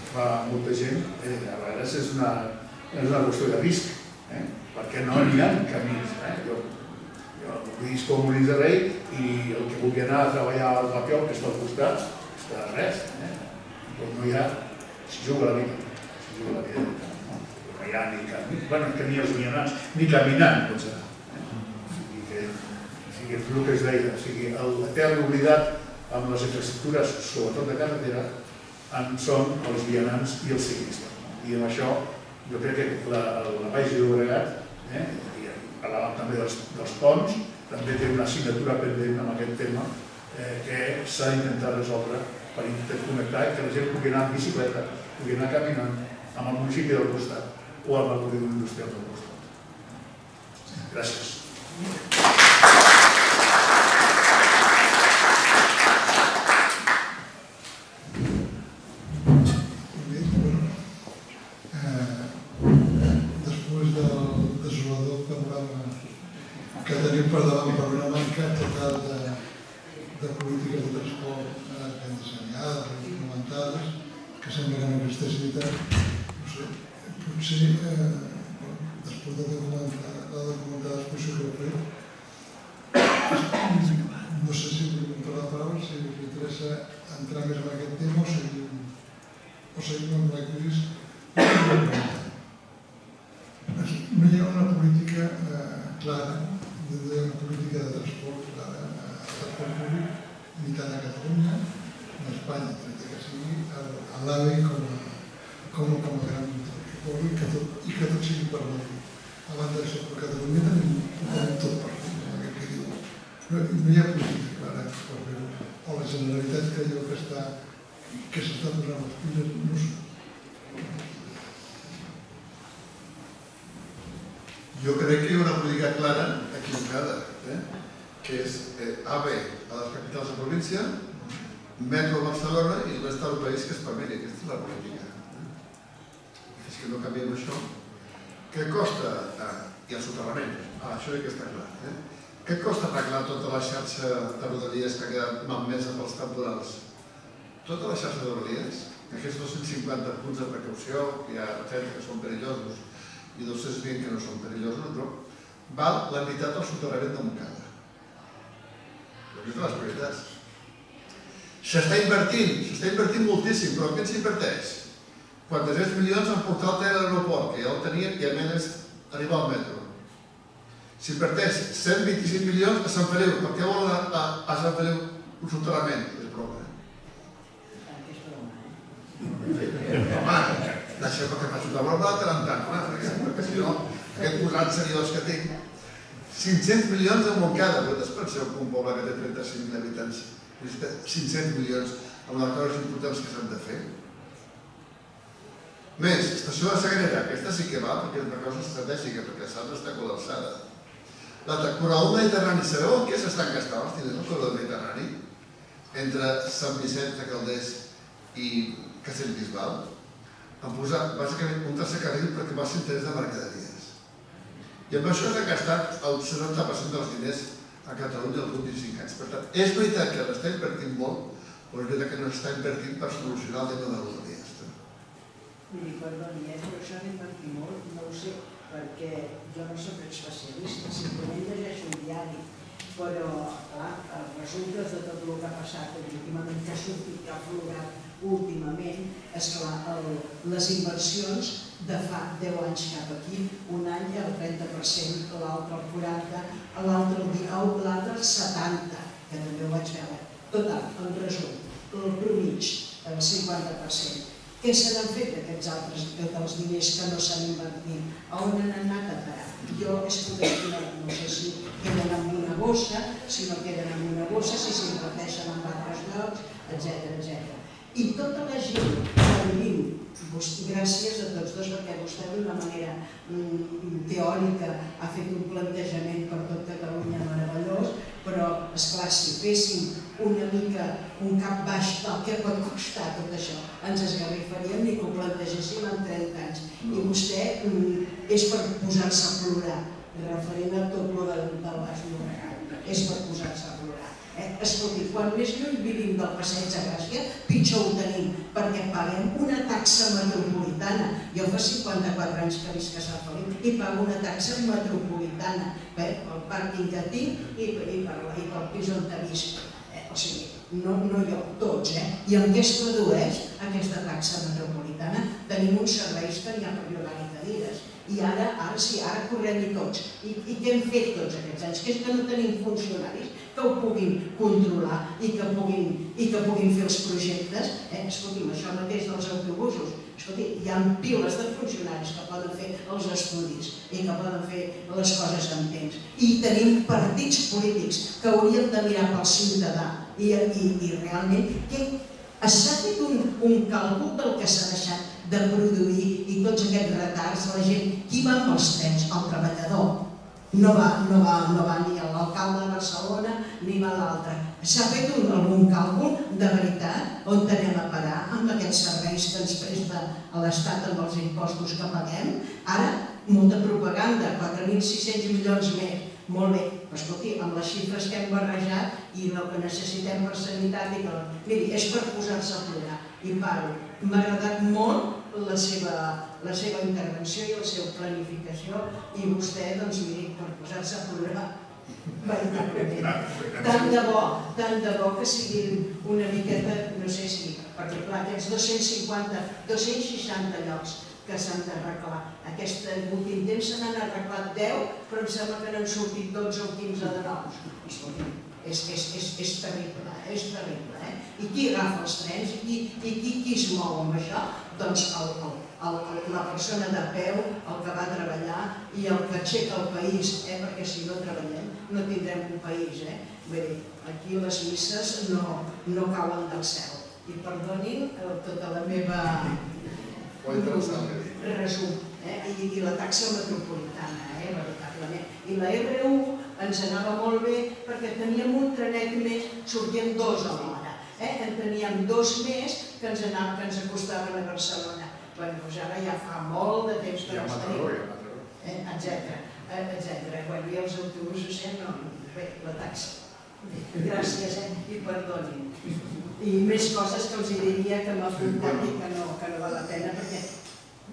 Speaker 4: fa molta gent, a vegades és una qüestió de risc, perquè no n'hi ha camins. Jo visc com Molins de Rei i el que vulgui anar a treballar al Papiol, que està al costat, està de res. No hi ha... S'hi juga la vida. No hi ha ni camí. Bueno, que ni els vianants, ni caminant, potser. O sigui, el que es deia, l'etern oblidat amb les infraestructures, sobretot de carretera, són els vianants i els ciclistes. I amb això jo crec que la Baix Llobregat, i parlàvem també dels ponts, també té una assignatura pendent amb aquest tema que s'ha d'intentar resoldre per interconnectar i que la gent pugui anar en bicicleta, pugui anar caminant amb el municipi del costat o amb el polígon industrial del costat. Gràcies.
Speaker 3: Després del desolador panorama que tenim per davant per una manca total de polítiques de transport ben dissenyades, ben documentades, que sembla que no existeixi tant, no sé, potser després de la documentada exposició que heu fet, no sé si vull tornar la paraula, si us interessa entrar més en aquest tema o seguim amb la crisi. No hi ha una política clara, una política de transport clara, transport públic, ni tant a Catalunya, ni a Espanya, que sigui a l'AVE com a gran públic i que tot sigui per Madrid. A banda d'això, per Catalunya tenim tot per fer, aquest que diu. No hi ha política clara per fer-ho. O la Generalitat que diu que s'està posant les piles, no sé.
Speaker 2: Jo crec que hi ha una política clara equilibrada, que és AVE a les capitals de província, metro a Barcelona i el rest del país que es permeti. Aquesta és la política. És que no canviem això. Què costa? I el soterrament. Això sí que està clar. Què costa arreglar tota la xarxa de rodalies que ha quedat malmesa pels temporals? Tota la xarxa de rodalies, aquests 250 punts de precaució, hi ha 30 que són perillosos, i 220 que no són perillosos, però val la meitat del soterrament de Montcada. Això és de les prioritats. S'està invertint moltíssim, però què s'inverteix? 400 milions en portar el tren a l'aeroport, que ja el tenien, i a més arribar al metro. S'inverteix 125 milions a Sant Feliu. Per què vol a Sant Feliu un soterrament? És broma. Home, deixeu que faci una broma de tant en tant, perquè si no, aquest posat seriós que tinc. 500 milions a Montcada. Vosaltres penseu que un poble que té 35.000 habitants necessita 500 milions amb les coses importants que s'han de fer? Més, estació de Sagrera, aquesta sí que va perquè és una cosa estratègica, perquè l'altra està col·lapsada. L'altre, corredor mediterrani, sabeu en què s'estan gastant els diners del corredor mediterrani? Entre Sant Vicenç de Calders i Castellbisbal, han posat bàsicament un tercer carril perquè va ser interès de mercaderies. I amb això s'ha gastat el 60% dels diners a Catalunya als últims 5 anys. Per tant, és veritat que l'està invertint molt, però és veritat que no s'està invertint per solucionar el tema de rodalies.
Speaker 5: Miri, perdoni, però això d'invertir molt no ho sé, perquè jo no soc especialista, simplement llegeixo un diari, però, clar, els resultes de tot el que ha passat últimament, que ha sortit, que ha aflorat últimament, esclar, les inversions de fa 10 anys cap aquí, un any el 30%, l'altre el 40%, l'altre el 19%, l'altre el 70%, que també ho vaig veure. Total, en resum, el promig, el 50%. Què se n'han fet d'aquests altres dels diners que no s'han invertit? A on han anat a parar? Jo és que no sé si queden en una bossa, si no queden en una bossa, si s'inverteixen en altres llocs, etc. I tota la gent que viu, gràcies a tots dos, perquè vostè d'una manera teòrica ha fet un plantejament per tot Catalunya meravellós, però, esclar, si féssim una mica un cap baix del que pot costar tot això, ens esgarrifaríem ni que ho plantegéssim en 30 anys. I vostè és per posar-se a plorar, referent a tot el del Baix Llobregat, és per posar-se a plorar. Escolti, quan més lluny vivim del Passeig de Gràcia, pitjor ho tenim, perquè paguem una taxa metropolitana. Jo fa 54 anys que visc a Sant Feliu i pago una taxa metropolitana pel pàrquing que tinc i pel pis on visc. O sigui, no jo, tots, I en què es tradueix aquesta taxa metropolitana? Tenim uns serveis que n'hi ha per llogar-hi cadires. I ara sí, ara correm-hi tots. I què hem fet tots aquests anys? Que és que no tenim funcionaris que ho puguin controlar i que puguin fer els projectes. Escolti'm, això mateix dels autobusos. Escolti, hi ha piles de funcionaris que poden fer els estudis i que poden fer les coses en temps. I tenim partits polítics que haurien de mirar pel ciutadà i realment s'ha fet un càlcul del que s'ha deixat de produir i tots aquests retards. La gent, qui va amb els trens? El treballador. No va ni l'alcalde de Barcelona ni va l'altre. S'ha fet algun càlcul de veritat on anem a parar amb aquests serveis que ens presta l'Estat amb els impostos que paguem? Ara, molta propaganda, 4.600 milions més. Molt bé, però escolti, amb les xifres que hem barrejat i el que necessitem per sanitat i que... Miri, és per posar-se a plorar. I paro. M'ha agradat molt la seva intervenció i la seva planificació i vostè, doncs miri, per posar-se a plorar veritablement. Tant de bo que siguin una miqueta, no sé si, perquè clar, aquests 260 llocs que s'han d'arreglar. Aquest últim temps se n'han arreglat 10, però em sembla que n'han sortit 12 o 15 de nous. Escolti, és terrible, és terrible. I qui agafa els trens i qui es mou amb això? Doncs la persona de peu, el que va treballar i el que aixeca el país, perquè si no treballem no tindrem un país. Bé, aquí les misses no cauen del cel. I perdonin tota la meva resum. I la taxa metropolitana, veritablement. I la R1 ens anava molt bé perquè teníem un trenet més, sortien 2 a l'hora. En teníem 2 més que ens acostaven a Barcelona. Doncs ara ja fa molt de temps que els tenim, etcètera. I els autobusos, bé, la taxa. Gràcies, i perdonin. I més coses que els diria que m'ha apuntat i que no val la pena, perquè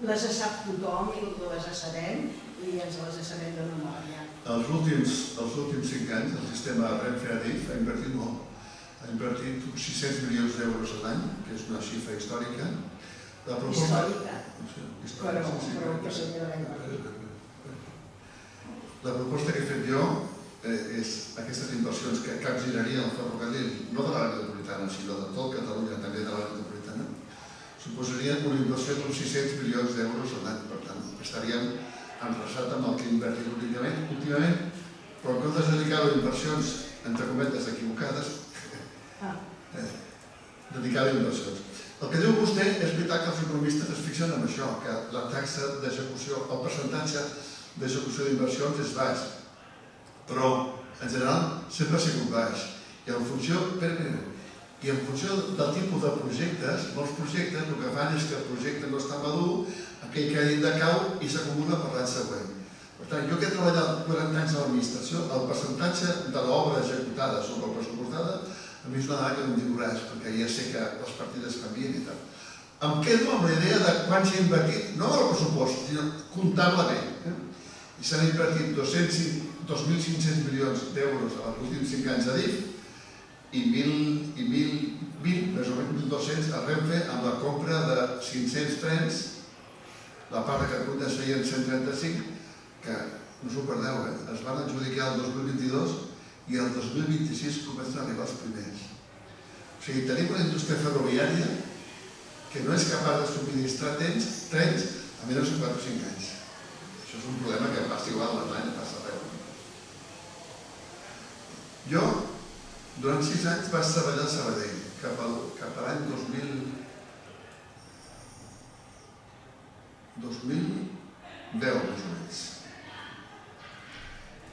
Speaker 5: les sap tothom i les sabem i ens les sabem de memòria.
Speaker 2: Els últims 5 anys el sistema Renfe-Adif ha invertit molt. Ha invertit uns 600 milions d'euros a l'any, que és una xifra històrica.
Speaker 5: Històrica? Però que seria de l'any.
Speaker 2: La proposta que he fet jo és aquestes inversions que capgirarien el ferrocarril, no de l'àrea metropolitana, sinó de tot Catalunya, també de l'àrea metropolitana, suposarien una inversió d'uns 600 milions d'euros a l'any. Per tant, estaríem enrasat amb el que hem invertit últimament, però en comptes de dedicar-ho a inversions, entre cometes, equivocades, dedicar-ho a inversions. El que diu vostè és veritat que els economistes es fixen en això, que la taxa d'execució, el percentatge d'execució d'inversions és baix, però en general sempre ha sigut baix. I en funció del tipus de projectes, molts projectes el que fan és que el projecte no està madur, aquell crèdit decau i s'acumula per l'any següent. Per tant, jo que he treballat 40 anys a l'administració, el percentatge de l'obra executada sobre el pressupostada a mi és una dada que no em diu res, perquè ja sé que les partides canvien i tal. Em quedo amb la idea de quan s'ha invertit, no el pressupost, sinó comptablement. I s'han invertit 2.500 milions d'euros als últims 5 anys a DIF i 1.020, més o menys 1.200 a Renfe amb la compra de 500 trens, la part de Catalunya es feien 135, que no s'ho perdeu, es van adjudicar el 2022 i el 2026 comencen a arribar els primers. O sigui, tenim una indústria ferroviària que no és capaç de subministrar trens a menys de 4 o 5 anys. Això és un problema que passa igual a l'Atlàntic, passa arreu. Jo, durant 6 anys, vaig treballar a Sabadell, cap a l'any 2010, més o menys.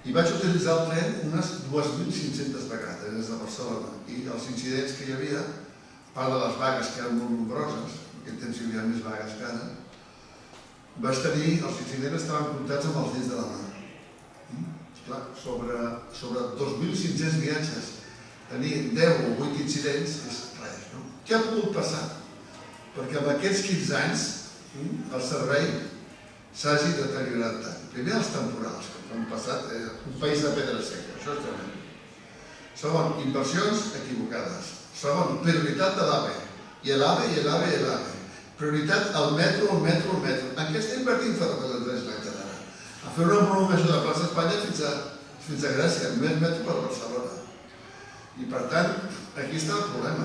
Speaker 2: I vaig utilitzar el tren unes 2.500 vegades des de Barcelona. I els incidents que hi havia, a part de les vagues que eren molt nombroses, en aquell temps hi havia més vagues que ara, vaig tenir, els incidents estaven comptats amb els dits de la mà. Clar, sobre 2.500 viatges, tenir 10 o 8 incidents és res, no? Què ha pogut passar? Perquè en aquests 15 anys el servei s'hagi deteriorat tant. Primer els temporals, que han passat un país de pedra seca, això és tremend. Segon, inversions equivocades. Segon, prioritat de l'AVE. I l'AVE. Prioritat al metro. En què està invertint Ferrocarrils l'any d'ara? A fer una prolongació de plaça Espanya fins a Gràcia, més metro per Barcelona. I per tant, aquí està el problema,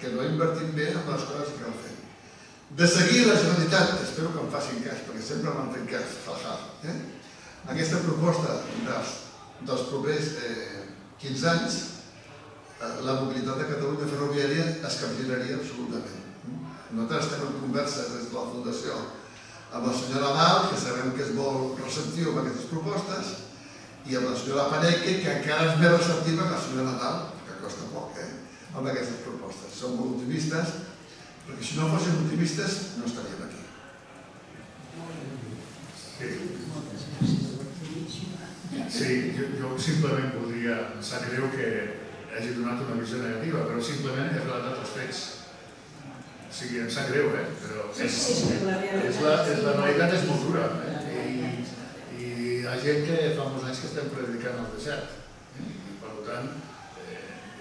Speaker 2: que no invertim bé en les coses que cal fer. De seguir la Generalitat, espero que em facin cas, perquè sempre m'han fet cas, aquesta proposta dels propers 15 anys, la mobilitat de Catalunya ferroviària es capgiraria absolutament. Nosaltres estem en converses des de la Fundació amb la senyora Nadal, que sabem que és molt receptiu amb aquestes propostes, i amb la senyora Paneque, que encara és més receptiva que la senyora Nadal, que costa poc, amb aquestes propostes. Som molt optimistes, perquè si no fóssim optimistes no estaríem aquí.
Speaker 4: Sí, jo simplement voldria... Em sap greu que hagi donat una visió negativa, però simplement he relatat els fets. O sigui, em sap greu, però la realitat és molt dura. I hi ha gent que fa molts anys que estem predicant al desert. I per tant,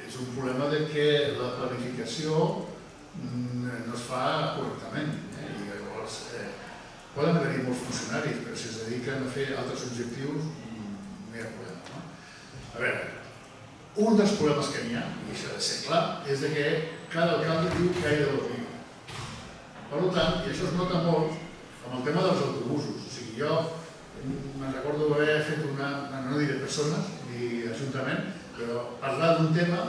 Speaker 4: és un problema que la planificació no es fa correctament. I llavors poden haver-hi molts funcionaris, però si es dediquen a fer altres objectius, no hi ha problema. A veure, un dels problemes que n'hi ha, i això ha de ser clar, és que cada alcalde diu que ha de dormir. Per tant, i això es nota molt amb el tema dels autobusos. O sigui, jo me'n recordo haver fet no diré persones ni ajuntament, però parlar d'un tema,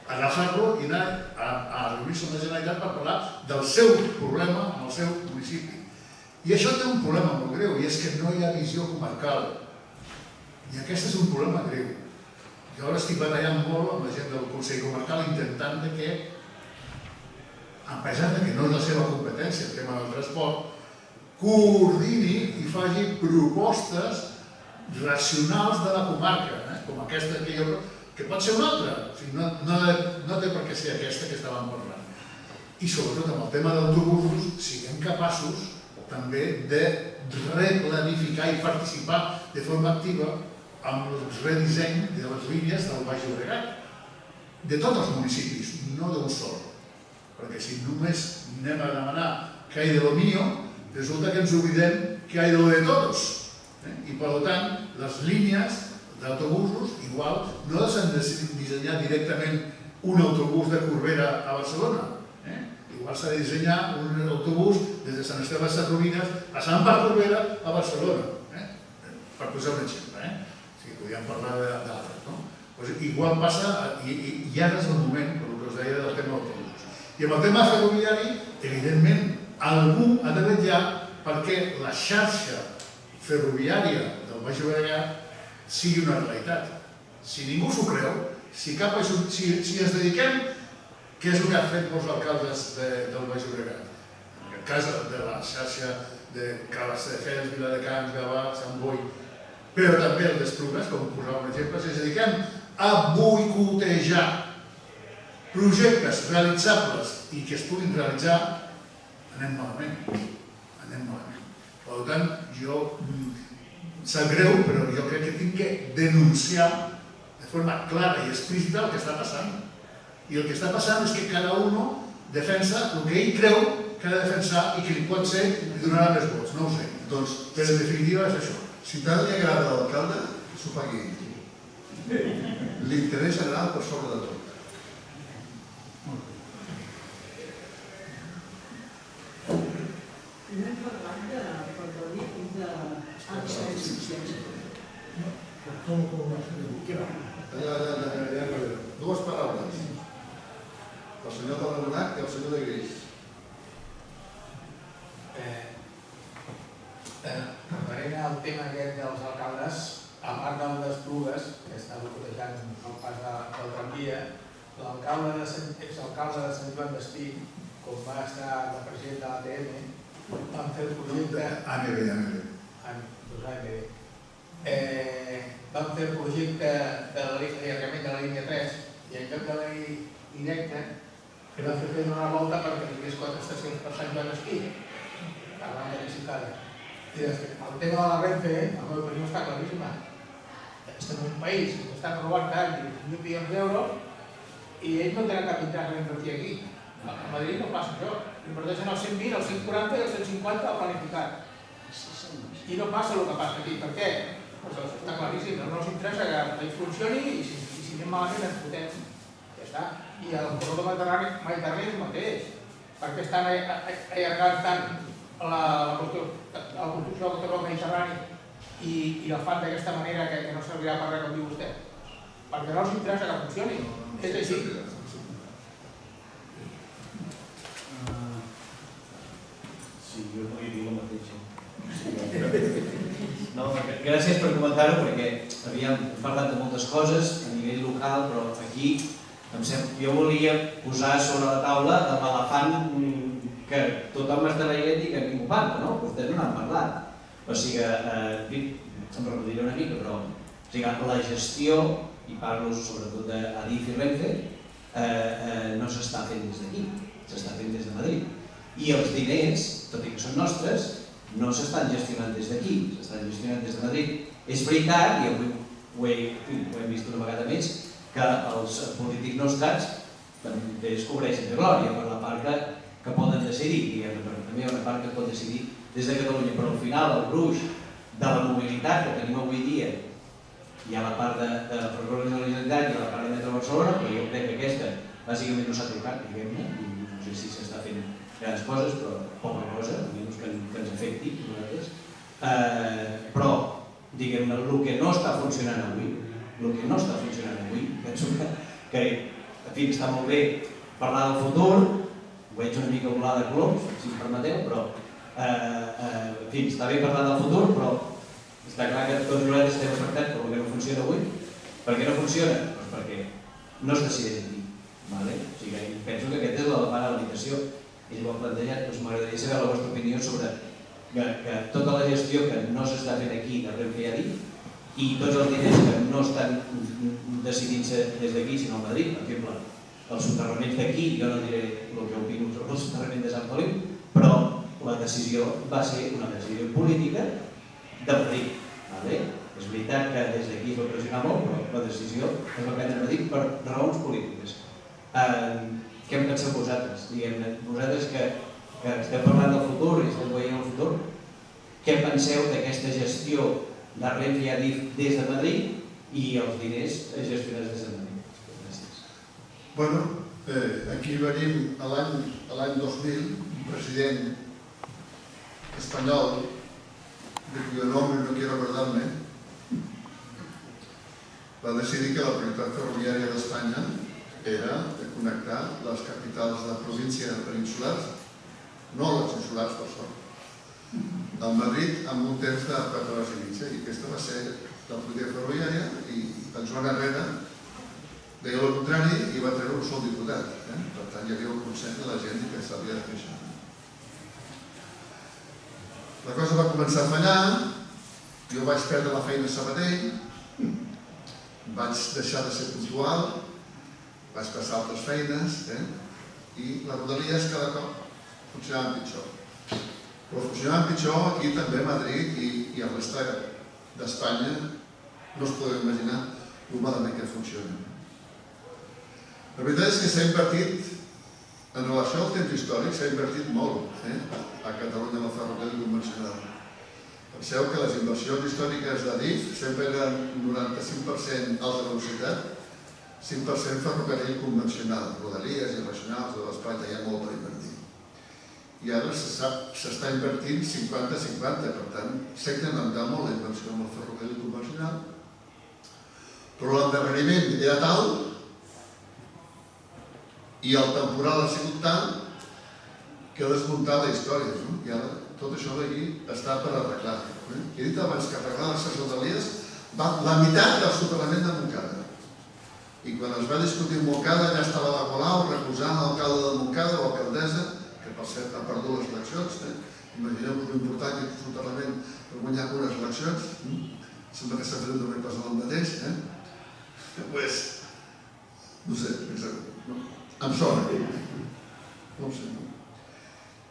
Speaker 4: agafar-lo i anar a reunir-se amb la Generalitat per parlar del seu problema en el seu municipi. I això té un problema molt greu, i és que no hi ha visió comarcal. I aquest és un problema greu. Jo ara estic batallant molt amb la gent del Consell Comarcal intentant que, a pesar que no és la seva competència el tema del transport, coordini i faci propostes racionals de la comarca, com aquesta que pot ser una altra, no té per què ser aquesta que estàvem parlant. I sobretot amb el tema d'autobusos siguem capaços també de replanificar i participar de forma activa amb el redisseny de les línies del Baix Llobregat, de tots els municipis, no d'un sol. Perquè si només anem a demanar que hi ha de lo mío, resulta que ens oblidem que hi ha de lo de tots. I per tant, les línies d'autobusos, igual, no s'han de dissenyar directament un autobús de Corbera a Barcelona. Igual s'ha de dissenyar un autobús des de Sant Esteve de Sesrovires passant per Corbera a Barcelona. Per posar un exemple. Podríem parlar d'altres, no? Igual passa, i ara és el moment, per el que us deia, del tema d'autobusos. I amb el tema ferroviari, evidentment, algú ha de vetllar perquè la xarxa ferroviària del Baix Llobregat sigui una realitat. Si ningú s'ho creu, si es dediquem, què és el que han fet molts alcaldes del Baix Llobregat? En el cas de la xarxa de Castelldefels, Viladecans, Gavà, Sant Boi, però també el d'Esplugues, com posava un exemple, si ens dediquem a boicotejar projectes realitzables i que es puguin realitzar, anem malament. Per tant, jo sap greu, però jo crec que tinc que denunciar de forma clara i explícita el que està passant. I el que està passant és que cada un defensa el que ell creu que ha de defensar i que li pot ser li donarà més vots, no ho sé. Però en definitiva és això.
Speaker 2: Si tant li agrada a l'alcalde, s'ho pagui ell. L'interès general per sobre de tot.
Speaker 3: ¿Cómo va a ser?
Speaker 2: Dues paraules. El senyor de l'Anonac i el senyor de Greix.
Speaker 6: Referent al tema aquest dels alcaldes, a part del d'Esplugues, que està bloquejant el pas del tramvia, l'exalcalde de Sant Joan d'Espí, com va estar de president de l'ATM, van fer el projecte...
Speaker 2: AMB.
Speaker 6: Van fer el projecte de l'allargament de la línia 3 i en lloc de la directa van fer una volta perquè tingués 4 estacions per Sant Joan d'Espí, per la banda principal. I el tema de la Renfe, la meva opinió està claríssima. Estem en un país que s'estan robant cada any 20 milions d'euros i ells no tenen cap interès en invertir aquí. A Madrid no passa això. Inverteixen els 120, els 140 i els 150 al planificat. I no passa el que passa aquí. Per què? Doncs està claríssim, no els interessa que el país funcioni i si anem malament ens fotem. Ja està. I el corredor mediterrani és el mateix. Per què estan allargant tant la construcció del corredor mediterrani i el fan d'aquesta manera que no servirà per res, com diu vostè? Perquè no els interessa que funcioni. És així.
Speaker 7: Sí, jo volia dir el mateix. No, gràcies per comentar-ho, perquè havíem parlat de moltes coses a nivell local, però aquí jo volia posar sobre la taula l'elefant que tothom està veient i que ningú parla, no? Vostès no n'han parlat. O sigui que, em repetiré una mica, però la gestió, i parlo sobretot d'Adif i Renfe, no s'està fent des d'aquí, s'està fent des de Madrid. I els diners, tot i que són nostres, no s'estan gestionant des d'aquí, s'estan gestionant des de Madrid. És veritat, i avui ho hem vist una vegada més, que els polítics nostres també es cobreixen de glòria per la part que poden decidir, però també hi ha una part que pot decidir des de Catalunya, però al final el gruix de la mobilitat que tenim avui dia, hi ha la part de Ferrocarrils de la Generalitat i la part de Metro Barcelona, però jo crec que aquesta bàsicament no s'ha tocat, diguem-ne, no sé si s'està fent grans coses, però poca cosa, almenys que ens afecti a nosaltres. Però, diguem-ne, el que no està funcionant avui, penso que, en fi, està molt bé parlar del futur, ho veig una mica volar de coloms, si em permeteu, però, en fi, està bé parlar del futur, però està clar que tots nosaltres estem afectats per el que no funciona avui. Per què no funciona? Doncs perquè no es decideix aquí. Penso que aquest és l'elefant a l'habitació. I ho ha plantejat, m'agradaria saber la vostra opinió sobre que tota la gestió que no s'està fent aquí de Renfe i Adif i tots els diners que no estan decidint-se des d'aquí sinó a Madrid, per exemple, els soterraments d'aquí, jo no diré el que opino sobre el soterrament de Sant Feliu, però la decisió va ser una decisió política de Madrid. És veritat que des d'aquí es va pressionar molt, però la decisió es va prendre a Madrid per raons polítiques. Què en penseu vosaltres? Vosaltres que esteu parlant del futur i esteu veient el futur, què penseu d'aquesta gestió de Renfe i Adif des de Madrid i els diners gestionats des de Madrid? Gràcies.
Speaker 2: Bueno, aquí venim l'any 2000, un president espanyol, de cuyo nombre no quiero acordarme, va decidir que la prioritat ferroviària d'Espanya era de connectar les capitals de província peninsulars, no les insulars per sort, al Madrid amb un temps de 4 hores i mitja, i aquesta va ser la política ferroviària, i el Joan Herrera deia el contrari i va treure un sol diputat. Per tant, hi havia un consens de la gent que s'havia de fer això. La cosa va començar a fallar, jo vaig perdre la feina a Sabadell, vaig deixar de ser puntual, vaig passar altres feines, i les rodalies cada cop funcionaven pitjor. Però funcionaven pitjor aquí també a Madrid i a l'estat d'Espanya no es podeu imaginar com malament que funciona. La veritat és que s'ha invertit, en relació al temps històric, s'ha invertit molt a Catalunya amb el ferrocarril convencional. Penseu que les inversions històriques d'Adif sempre eren 95% alta velocitat, 5% ferrocarril convencional, rodalies i regionals de l'Espai, hi ha molt per invertir. I ara s'està invertint 50-50, per tant, s'ha incrementat molt la inversió amb el ferrocarril convencional però l'endarreriment era tal i el temporal ha sigut tal que ha desmuntat la història, no? I ara tot això d'aquí està per arreglar. He dit abans que arreglar l'accés als Elies la meitat del soterrament de Montcada. I quan es va discutir amb Montcada, allà estava la Colau recusant l'alcalde de Montcada, l'alcaldessa, que per cert ha perdut les eleccions. Imagineu-vos l'important que és el soterrament per guanyar unes eleccions. Sembla que s'ha fet també pas el mateix. Doncs, no sé, em sona. No ho sé.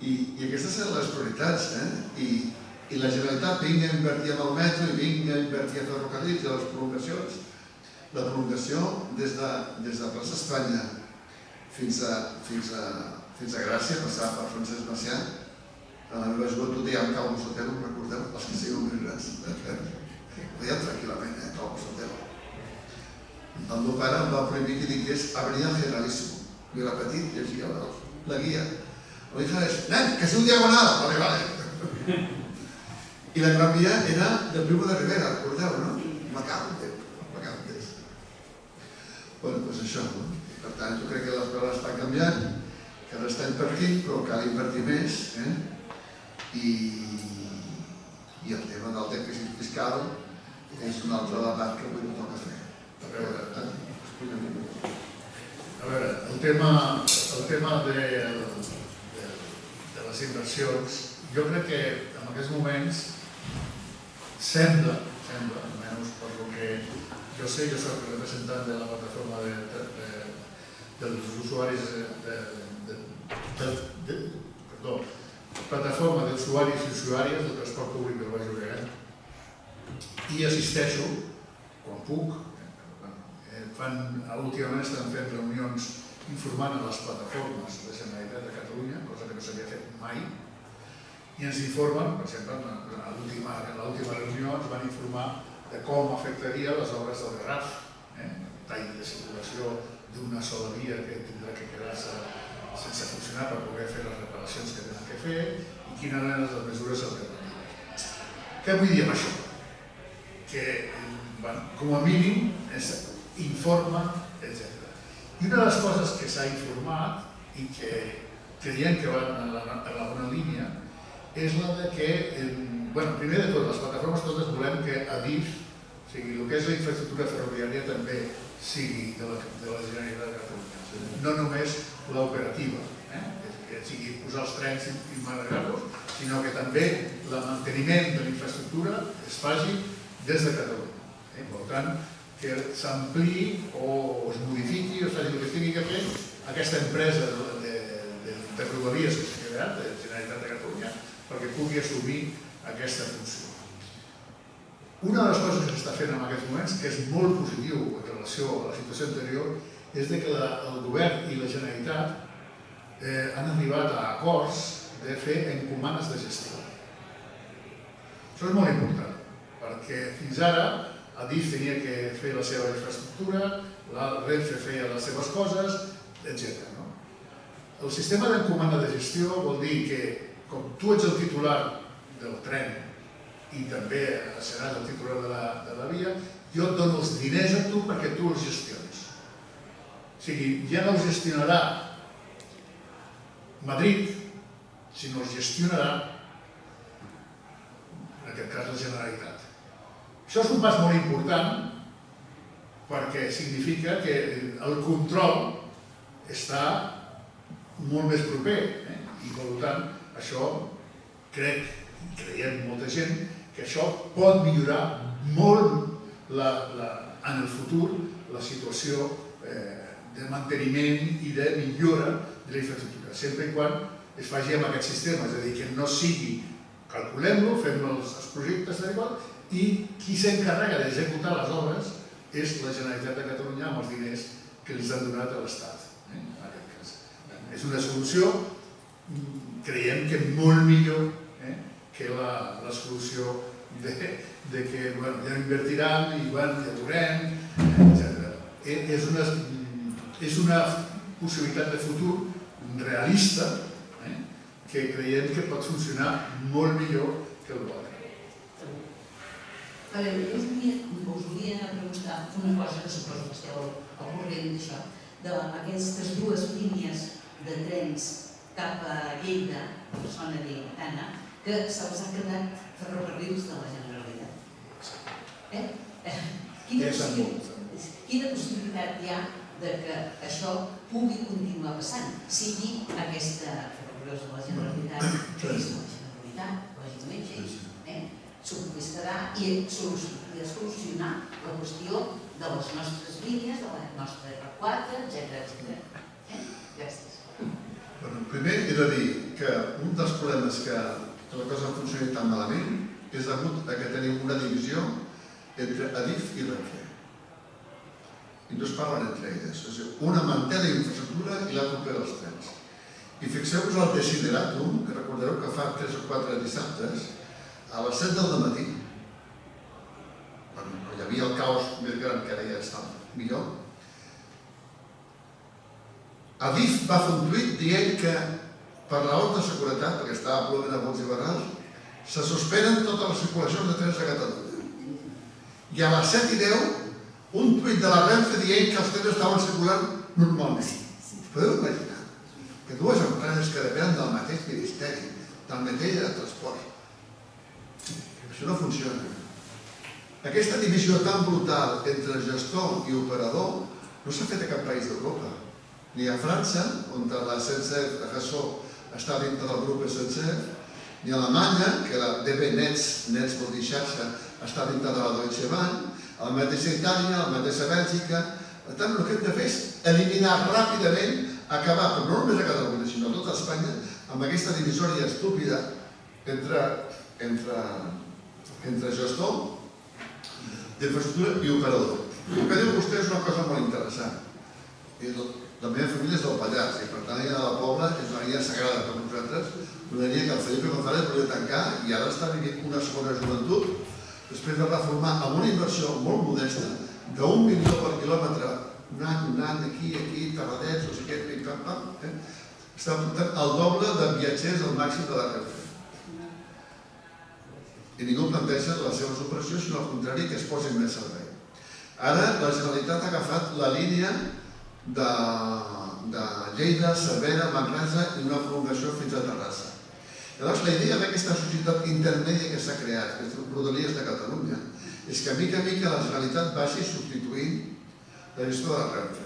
Speaker 2: I aquestes són les prioritats. I la Generalitat vinga a invertir en el metro i vinga a invertir a ferrocarrils i a les prolongacions. La prolongació des de plaça Espanya fins a Gràcia, passar per Francesc Macià. A la meva joventut hi ha un Calvo Sotelo, recordeu? Els que sigueu més grans. Veiem tranquil·lament, Calvo Sotelo. El meu pare em va prohibir que digués Avenida Generalíssimo. Jo era petit, llegia la guia. La hija és, nen, que es diu Diagonal. Vale. I la Gran Via era del Primo de Rivera, recordeu, no? Macante. Bueno, doncs això, no? Per tant, jo crec que les coses estan canviant, que ara està invertint, però cal invertir més, i el tema del dèficit fiscal és un altre debat que avui no toca fer.
Speaker 4: A veure, el tema de les inversions, jo crec que en aquests moments sembla, almenys per lo que jo sé, jo soc representant de la plataforma dels usuaris plataforma d'usuaris i usuàries del transport públic del Baix Llobregat i assisteixo quan puc. Últimament estan fent reunions informant a les plataformes de la Generalitat de Catalunya, cosa que no s'havia fet mai, i ens informen, per exemple, en l'última reunió ens van informar de com afectaria les obres del Garraf, tall de circulació d'una sola via que tindrà que quedar-se sense funcionar per poder fer les reparacions que tenen que fer i quines eren les mesures alternatives. Què vull dir amb això? Que, com a mínim, informa, etc. I una de les coses que s'ha informat i que creiem que van en la bona línia és la de que, primer de tot, les plataformes totes volem que Adif, o sigui, el que és la infraestructura ferroviària també sigui de la Generalitat de Catalunya, no només l'operativa, que sigui posar els trens i manegar-los, sinó que també el manteniment de la infraestructura es faci des de Catalunya. Per tant, que s'ampliï o es modifiqui o es faci el que es tingui que fer aquesta empresa de rodalies que s'ha creat, de la Generalitat de Catalunya, perquè pugui assumir aquesta funció. Una de les coses que s'està fent en aquests moments, que és molt positiu en relació a la situació anterior, és que el govern i la Generalitat han arribat a acords de fer encomanes de gestió. Això és molt important, perquè fins ara Adif tenia que fer la seva infraestructura, la Renfe feia les seves coses, etc. El sistema d'encomanda de gestió vol dir que, com tu ets el titular del tren i també seràs el titular de la via, jo et dono els diners a tu perquè tu els gestionis. O sigui, ja no els gestionarà Madrid, sinó els gestionarà, en aquest cas, la Generalitat. Això és un pas molt important perquè significa que el control està molt més proper i, per tant, això creiem molta gent que això pot millorar molt en el futur la situació de manteniment i de millora de la infraestructura, sempre i quan es faci amb aquest sistema, és a dir, que no sigui, calculem-lo, fem els projectes i qui s'encarrega d'executar les obres és la Generalitat de Catalunya amb els diners que els han donat a l'Estat, en aquest cas. És una solució, creiem que molt millor que la solució de que ja invertiran i ja veurem, etc. És una possibilitat de futur realista que creiem que pot funcionar molt millor que el bo.
Speaker 8: Jo us volia preguntar una cosa que suposo que esteu al corrent d'això, d'aquestes dues línies de trens cap a Lleida, la zona lleidatana, que se'ls ha quedat ferrocarrils de la Generalitat. Quina possibilitat hi ha que això pugui continuar passant, sigui aquesta ferrocarrils de la Generalitat, que és de la Generalitat, lògicament, subministrarà i solucionar la qüestió de les nostres línies, de la nostra R4, etc. Gràcies.
Speaker 2: Primer he de dir que un dels problemes que la cosa funcioni tan malament és degut a que tenim una divisió entre Adif i Renfe. I no es parlen entre elles. És a dir, una manté la infraestructura i l'altra opera els trens. I fixeu-vos el desideratum, que recordareu que fa 3 o 4 dissabtes, a les 7 del matí, quan hi havia el caos més gran que ara ja està millor, Adif va fer un tuit dient que per raons de seguretat, perquè estava probablement a Bons i Barrals, se suspenen totes les circulacions de trens a Catalunya. I a les 7:10, un tuit de la Renfe dient que els trens estaven circulant normalment. Us podeu imaginar que dues empreses que depenen del mateix ministeri, del mateix de transport, això no funciona. Aquesta divisió tan brutal entre gestor i operador no s'ha fet a cap país d'Europa. Ni a França, on la SNCF, la Gassó, està dintre del grup SNCF, ni a Alemanya, que la DB Netz vol dir xarxa, està dintre de la Deutsche Bahn, a la mateixa Itàlia, a la mateixa Bèlgica. Per tant, el que hem de fer és eliminar ràpidament, acabar, però no només a Catalunya, sinó a tota Espanya, amb aquesta divisòria estúpida entre gestor d'infraestructura i operador. El que diu vostè és una cosa molt interessant. La meva família és del Pallars i per tant la Illa de la Pobla és una illa sagrada per nosaltres. Una illa que el Felipe González volia tancar i ara està vivint una segona joventut després de reformar amb una inversió molt modesta d'1 milió per quilòmetre, anant aquí, Terradets, no sé què, pim-pam-pam, està portant el doble de viatgers al màxim de la Renfe. I ningú planteja les seves operacions, sinó al contrari, que es posin més servei. Ara la Generalitat ha agafat la línia de Lleida, Cervera, Manresa i una prolongació fins a Terrassa. Llavors, la idea d'aquesta societat intermèdia que s'ha creat, que és Rodalies de Catalunya, és que mica en mica la Generalitat vagi substituint la gestió de la Renfe.